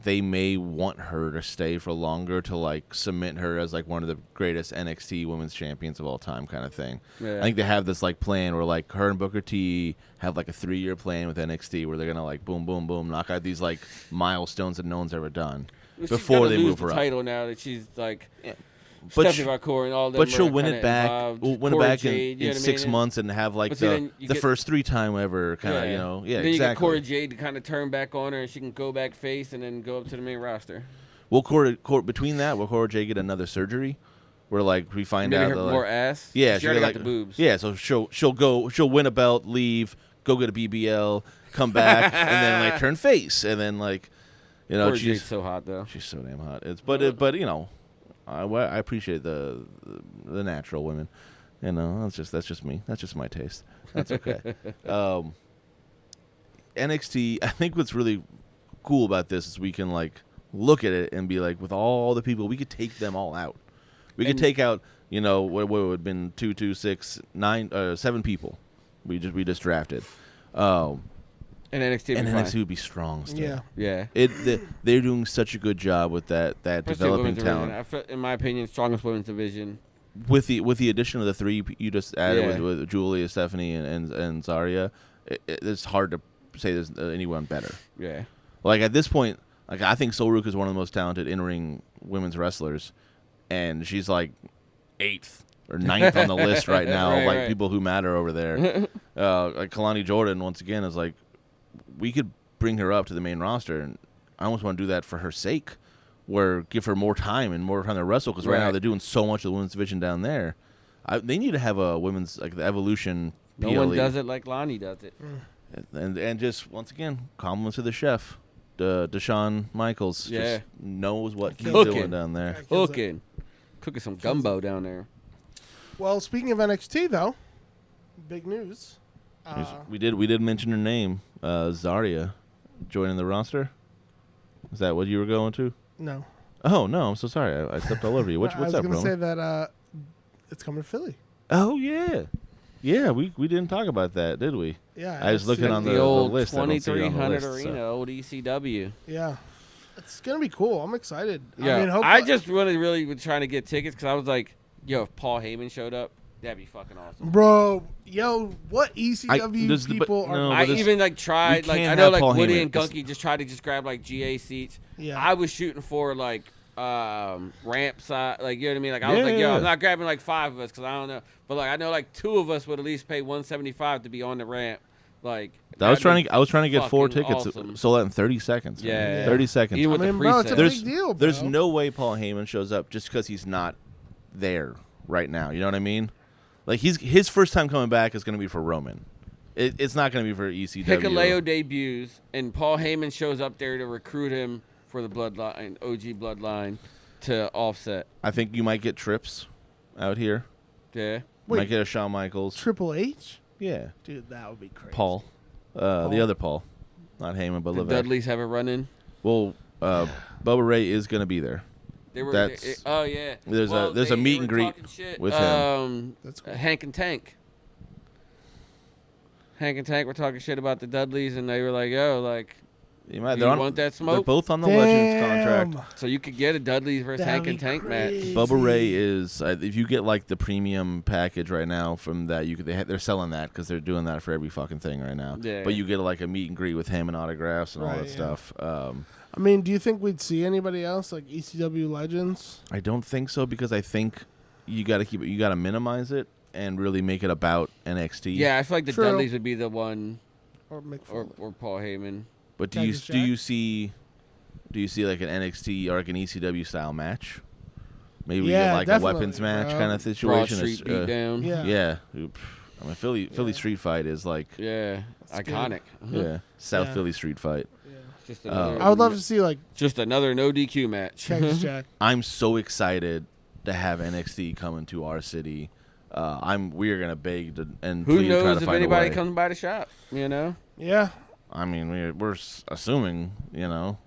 they may want her to stay for longer to like cement her as like one of the greatest NXT women's champions of all time kind of thing. Yeah. I think they have this like plan where like her and Booker T have like a 3-year plan with NXT where they're gonna like boom, boom, boom, knock out these like milestones that no one's ever done She's before gonna they lose move the her up. title now that she's like But Stephanie Vacour and all them. But she'll are win kinda it back. involved. Win it Cora back Jade, you in know what I 6 mean? months and have like But see, then you the get- first 3 time ever kind of Yeah. you know Then exactly. you get Cora Jade to kind of turn back on her, and she can go back face and then go up to the main roster. Will between that will Cora Jade get another surgery? Where like we find Maybe out her that, like, more ass. yeah, she already get, got the boobs. Yeah, so she'll win a belt, leave, go get a BBL, come back, and then like turn face, and then like you know Cora she's Jade's so hot though. she's so damn hot. But you know I appreciate the natural women. You know, that's just me. That's just my taste. That's okay. NXT. I think what's really cool about this is we can like look at it and be like, with all the people, we could take them all out. We could take out, you know, what would have been 2, 6, 9, 7 people. We just drafted. And NXT and NXT would be strong still. Yeah. They're doing such a good job with that Especially developing women's talent. division. In my opinion, strongest women's division. With the addition of the 3 you just added Yeah. with Julia, Stephanie, and Zarya, it's hard to say there's anyone better. Yeah. Like at this point, like I think Solrook is one of the most talented in-ring women's wrestlers, and she's like 8th or 9th on the list right now, Right. people who matter over there. Like Kalani Jordan, once again, is like, we could bring her up to the main roster, and I almost want to do that for her sake, where give her more time to wrestle, because right now they're doing so much of the women's division down there. They need to have a women's, like the Evolution PLE. No one does it like Lonnie does it. And just, once again, compliments to the chef. Deshaun Michaels just knows what he's doing down there. Cooking some gumbo down there. Well, speaking of NXT, though, big news. We did mention her name, Zarya, joining the roster. Is that what you were going to? No. Oh no, I'm so sorry. I stepped all over you. What's I was up, going to bro? say that it's coming to Philly. Oh yeah. We didn't talk about that, did we? Yeah. I was looking on the old list. I don't see it on the 2300 list, arena, old ECW. Yeah. It's going to be cool. I'm excited. Yeah, I mean, I just really was trying to get tickets because I was like, yo, if Paul Heyman showed up, that'd be fucking awesome. Bro, what ECW people are... no, I but even like tried, like can't I know have like Paul Woody Heyman. and Gunky just tried to just grab like GA seats. Yeah. I was shooting for like ramp side, like you know what I mean. Like I was like, yo, Yeah. I'm not grabbing like 5 of us because I don't know, but like I know like 2 of us would at least pay $175 to be on the ramp. Like I was trying that'd to get 4 fucking tickets awesome. sold out in 30 seconds. man. Yeah. 30 seconds. Even I with mean, the bro, it's a pre-sales. big deal, bro. There's no way Paul Heyman shows up just because he's not there right now. You know what I mean? Like his first time coming back is going to be for Roman. It's not going to be for ECW. Hikuleo debuts, and Paul Heyman shows up there to recruit him for the Bloodline, OG Bloodline, to Offset. I think you might get Trips out here. Yeah. Wait. Might get a Shawn Michaels. Triple H? Yeah. Dude, that would be crazy. Paul. The other Paul. Not Heyman, but The Levesque. Dudleys have a run in. Well, Bubba Ray is going to be there. They were. That's- oh yeah. there's a they meet were and greet talking shit, with him. That's cool. Hank and Tank. Hank and Tank were talking shit about the Dudleys, and they were like, "Yo, like, You might, you want that They're smoke?" both on the Legends contract. Damn. So you could get a Dudleys versus That'd Hank be and Tank match. crazy. Bubba Ray is if you get like the premium package right now from that they're selling that because they're doing that for every fucking thing right now. Yeah. But you get like a meet and greet with him and autographs and all Right, that yeah. stuff. I mean, do you think we'd see anybody else like ECW legends? I don't think so because I think you got to minimize it and really make it about NXT. Yeah, I feel like the True. Dudleys would be the one, Or Mick or Foley? Paul Heyman. But do Cactus you Jack? see like an NXT or like an ECW style match? Maybe we Yeah, get like definitely, a weapons match bro. kind of Broad situation. Street beatdown. Yeah. Yeah. I mean, Philly street fight is like Yeah, That's good. iconic. yeah, South Yeah. Philly street fight. Just another, I would love to see like just another no DQ match. Cactus Jack. I'm so excited to have NXT coming to our city. We're gonna beg and Who plead to try knows to if find anybody a way. comes by the shop? You know. Yeah. I mean, we're assuming,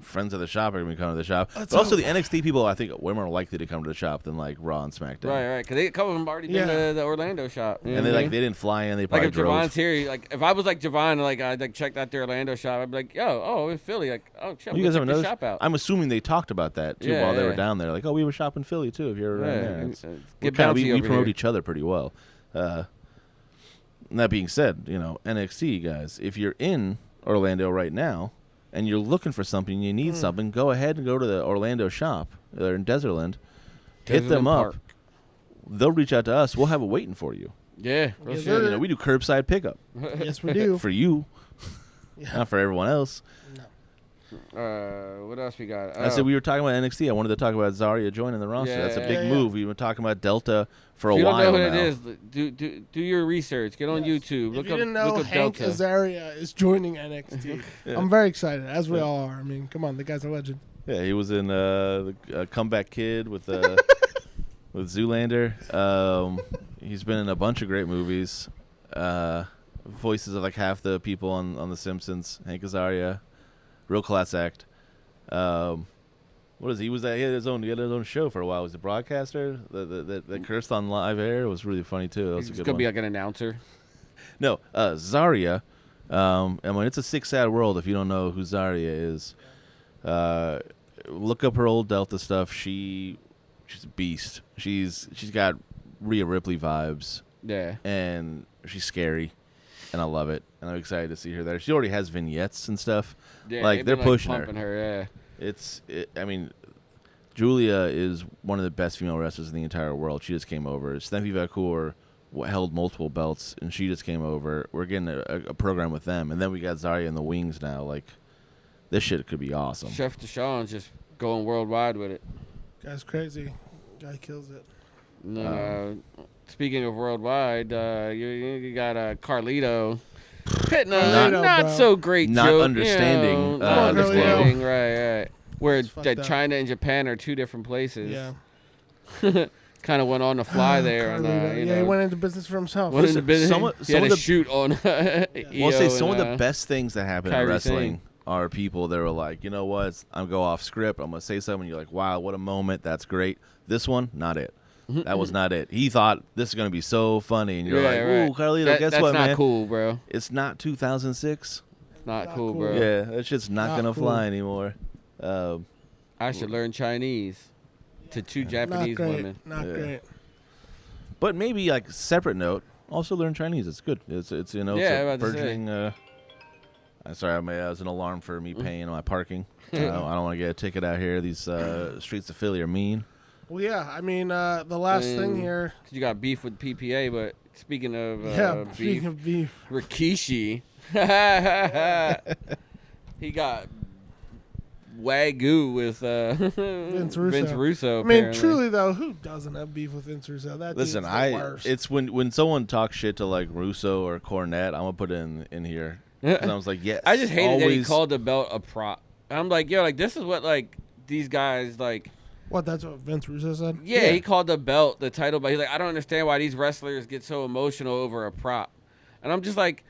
friends of the shop are going to be coming to the shop. Let's But also, hope. the NXT people, I think, we're more likely to come to the shop than like Raw and SmackDown. Right. Because a couple of them already been Yeah. to the Orlando shop. You know And what I they mean? they didn't fly in. They Like probably if drove. Javon's here, like if I was like Javon, like I like checked out their Orlando shop, I'd be like, in Philly, like, oh, shit, You go guys check have the another shop out. I'm assuming they talked about that too Yeah, while they were yeah. down there. Like, oh, we were shopping Philly too. If you're around Yeah, there, and, It's- get we bouncy over promote here. each other pretty well. That being said, NXT guys, if you're in Orlando right now and you're looking for something, you need something, go ahead and go to the Orlando shop. They're in Desertland. Hit them Desertland up. Park. They'll reach out to us. We'll have it waiting for you. Yeah, real Yes, shit. sir. We do curbside pickup Yes, we do. for you, Yeah. not for everyone else. What else we got? I said we were talking about NXT. I wanted to talk about Zarya joining the roster. That's a Yeah. big Yeah, yeah. move. We've been talking about Delta for a If you don't while know who now. it is, do your research. Get on Yes. YouTube. If Look you up didn't know, look up Hank Delta. Azaria is joining NXT. Yeah. I'm very excited, as we all are. I mean, come on, the guy's a legend. Yeah, he was in Comeback Kid with with Zoolander. He's been in a bunch of great movies. Voices of like half the people on The Simpsons. Hank Azaria, real class act. What is he? He had his own show for a while. He was a broadcaster that cursed on live air. It was really funny too. That was He's a good gonna one. be like an announcer. No, Zarya. I mean, it's a sick, sad world if you don't know who Zarya is. Look up her old Delta stuff. She's a beast. She's got Rhea Ripley vibes, Yeah. and she's scary, and I love it. And I'm excited to see her there. She already has vignettes and stuff. Yeah. Like, they've they're been, pushing her. pumping her. Yeah. I mean, Julia is one of the best female wrestlers in the entire world. She just came over. Steffi Vacour held multiple belts, and she just came over. We're getting a program with them, and then we got Zarya in the wings now. Like, this shit could be awesome. Chef Deshaun's just going worldwide with it. Guy's crazy. Guy kills it. Speaking of worldwide, you got Carlito hitting a Carlito, not bro. so great Not joke. understanding, You know, not understanding, right. Where It's fucked up. China and Japan are two different places. Yeah. Kind of went on the fly there. And, Carlito. you Yeah, know, he went into business for himself. went into business. some of He had the- to shoot on. I'll say some of the best things that happen in Kyrie wrestling Sane. are people that are like, you know what, I'm go off script. I'm gonna say something. You're like, wow, what a moment. That's great. This one, not it. That was not it. He thought this is gonna be so funny, and you're like, ooh, Carlito, guess that's what, not man? cool, bro. It's not 2006. Not Not cool, cool. bro. Yeah, that shit's not Not gonna cool. fly anymore. I should learn Chinese to two Not Japanese great. women. Not Yeah. great. But maybe like separate note, also learn Chinese. It's good. It's you know, Yeah, it's I a was about to say. burgeoning. Sorry, that was an alarm for me paying my parking. I don't want to get a ticket out here. These streets of Philly are mean. Well, yeah. I mean, the last thing here. 'Cause you got beef with PPA, but speaking of Yeah. beef, Speaking of beef. Rikishi, he got Wagyu with Vince Russo. Vince Russo. I mean, apparently. truly though, who doesn't have beef with Vince Russo? That Listen, dude's the worst. it's when someone talks shit to like Russo or Cornette, I'm gonna put it in here. And I was like, yes. I just hated that he always- called the belt a prop. I'm like, yo, like this is what like these guys like. What? That's what Vince Russo said. Yeah, he called the belt the title, but he's like, I don't understand why these wrestlers get so emotional over a prop, and I'm just like,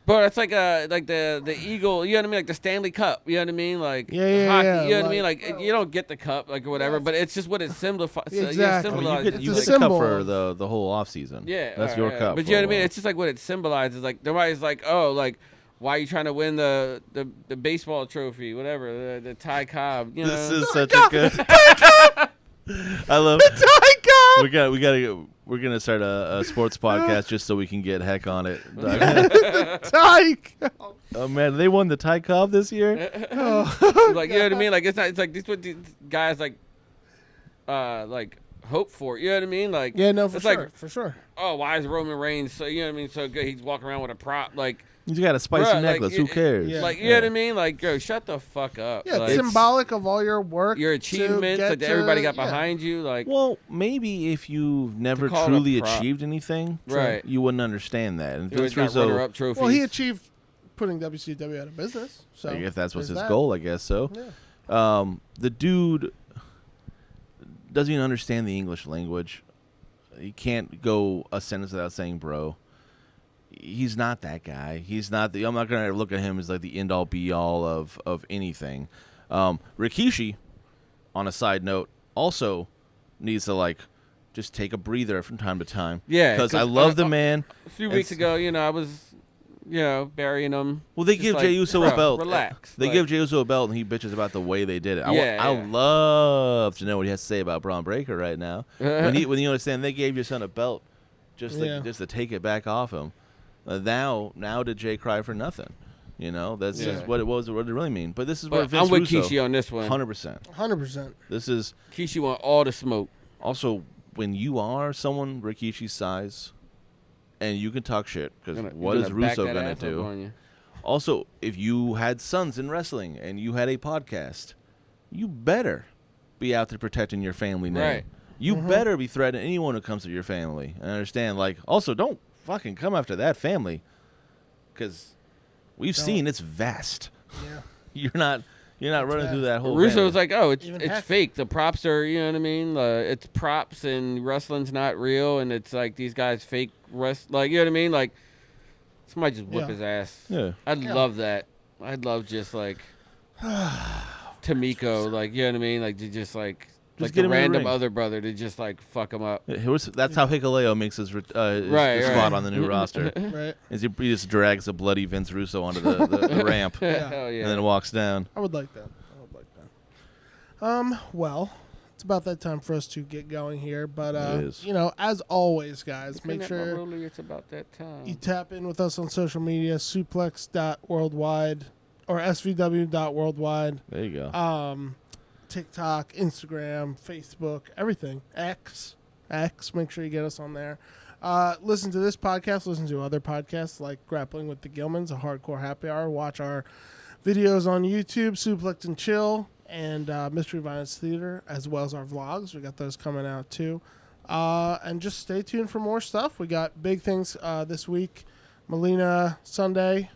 bro, it's like the Eagle, you know what I mean, like the Stanley Cup, you know what I mean, like Yeah, hockey, yeah, you know what I mean, like, like you don't get the cup, like or whatever, but it's just what it signifies. Exactly. I mean, symbolizes. you get It's you a get the cup symbol for of- the whole off season. Yeah, that's all your right, cup. but for you know a what I mean. while. It's just like what it symbolizes. Like nobody's like, oh, like why are you trying to win the baseball trophy, whatever, the Ty Cobb, you know. This is such a good. I love. We're gonna start a sports podcast just so we can get Heck on it. Tyke. Oh man, they won the Ty Cobb this year. like you know what I mean? Like it's not. It's like this what these guys like hope for. You know what I mean? Like Yeah, no, for it's sure, like, for sure. oh, why is Roman Reigns so you know what I mean so good? He's walking around with a prop like. He's got a spicy Bruh, like, necklace. Who cares? Yeah. Like you know what I mean? Like yo, shut the fuck up. Yeah, like, it's symbolic of all your work, your to achievements get like that everybody got yeah. behind you. Like Well, maybe if you've never call it a truly prop. achieved anything, Right. you wouldn't understand that. And you always Vince got Russo, runner-up trophies. Well, he achieved putting WCW out of business. So if that's what's there's his that. goal, I guess so. Yeah. The dude doesn't even understand the English language. He can't go a sentence without saying bro. He's not that guy. He's not I'm not gonna look at him as like the end all be all of anything. Rikishi, on a side note, also needs to like just take a breather from time to time. Yeah, Because I 'cause, love the man. a few weeks ago, you know, I was, you know, burying him. Well, they Just give like, Jey Uso bro, a belt. Relax. They Like, give Jey Uso a belt, and he bitches about the way they did it. I Yeah. would love to know what he has to say about Braun Breaker right now. when you understand they gave your son a belt, just to take it back off him. Now did Jay cry for nothing? You know, that's Yeah. just what it was. What it really mean. But this is where But Vince I'm with Russo, Kishi on this one. 100%. 100%. This is Kishi want all the smoke. also when you are someone Rikishi's size, and you can talk shit because what is Russo gonna do? Also, if you had sons in wrestling and you had a podcast, you better be out there protecting your family name. Right. You better be threatening anyone who comes to your family. I understand. Like, also, don't fucking come after that family, because we've seen it's vast. Yeah. You're not running through that whole. Russo was banner. like, "Oh, it's Even it's heck. fake. The props are, you know what I mean? It's props, and wrestling's not real, and it's like these guys fake like, you know what I mean? Like somebody just whip Yeah. his ass. Yeah. I'd love that. I'd love just like Tamiko, like, you know what I mean? Like to just like Just the get him in the random ring. other brother to just like fuck him up. That's how Hikuleo makes his Right. spot on the new roster. Right. Is he just drags a bloody Vince Russo onto the ramp Hell yeah. and then walks down. I would like that. Well, it's about that time for us to get going here. But, It is. you know, as always, guys, make Looking at my sure ruler, it's about that time. you tap in with us on social media, suplex.worldwide or svw.worldwide. There you go. TikTok, Instagram, Facebook, everything. X. Make sure you get us on there. Listen to this podcast. Listen to other podcasts like Grappling with the Gilmans, a Hardcore Happy Hour. Watch our videos on YouTube, Suplex and Chill, and Mystery Violence Theater, as well as our vlogs. We got those coming out too. And just stay tuned for more stuff. We got big things this week. Melina Sunday.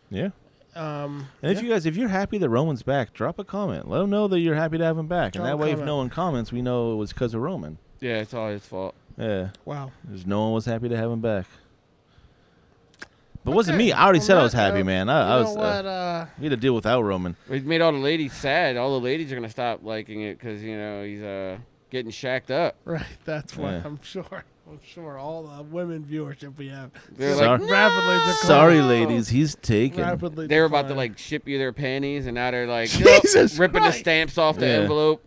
Yeah. And And if you're happy that Roman's back, drop a comment. Let him know that you're happy to have him back. Drop And a that way, if comment. no one comments, we know it was because of Roman. Yeah, it's all his fault. Yeah. Wow. There's no one was happy to have him back. But it wasn't Okay. me. I already On said I was that happy, note, man. You I know was. what? We had to deal without Roman. We made all the ladies sad. All the ladies are gonna stop liking it because you know he's getting shacked up. Right, that's why Yeah. I'm sure all the women viewership we have They're Sorry. like, rapidly declining. Sorry, ladies. He's taken. Rapidly they were about to declining. like ship you their panties, and now they're like Jesus ripping the Christ. stamps off the Yeah. envelope.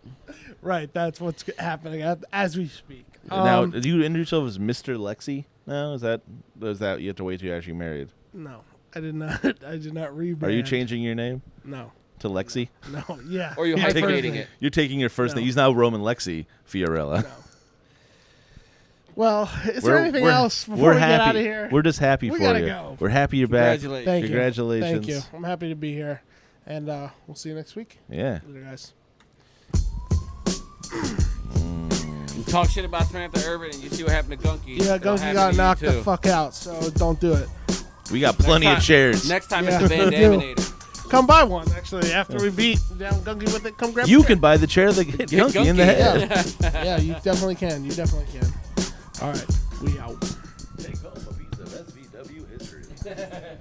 Right, that's what's happening as we speak. Now, do you introduce yourself as Mr. Lexi? No, is that you have to wait till you're actually married? No, I did not. I did not rebrand. Are you changing your name No, to Lexi? no, yeah. Or you Yeah, hyphenating first name. it. You're taking your first No. name. He's now Roman Lexi Fiorella. No. Well, is there anything else before we're we happy. get out of here? We're just happy We for gotta you. go. We're happy you're back. Congratulations. Thank you. Congratulations. Thank you. I'm happy to be here, and we'll see you next week. Yeah. Later, guys. You talk shit about Samantha Urban, and you see what happened to Gunky. Yeah, It'll Gunky happen got to you, knocked the too. fuck out, so don't do it. We got plenty Next of time- chairs. Next time Yeah. it's the Bandaminator. Come buy one, actually. After we beat down Gunky with it, come grab You a chair. can buy the chair that hit Get Gunky in the Gunky. head. Yeah, you definitely can. You definitely can. All right, we out. Take home a piece of SVW history.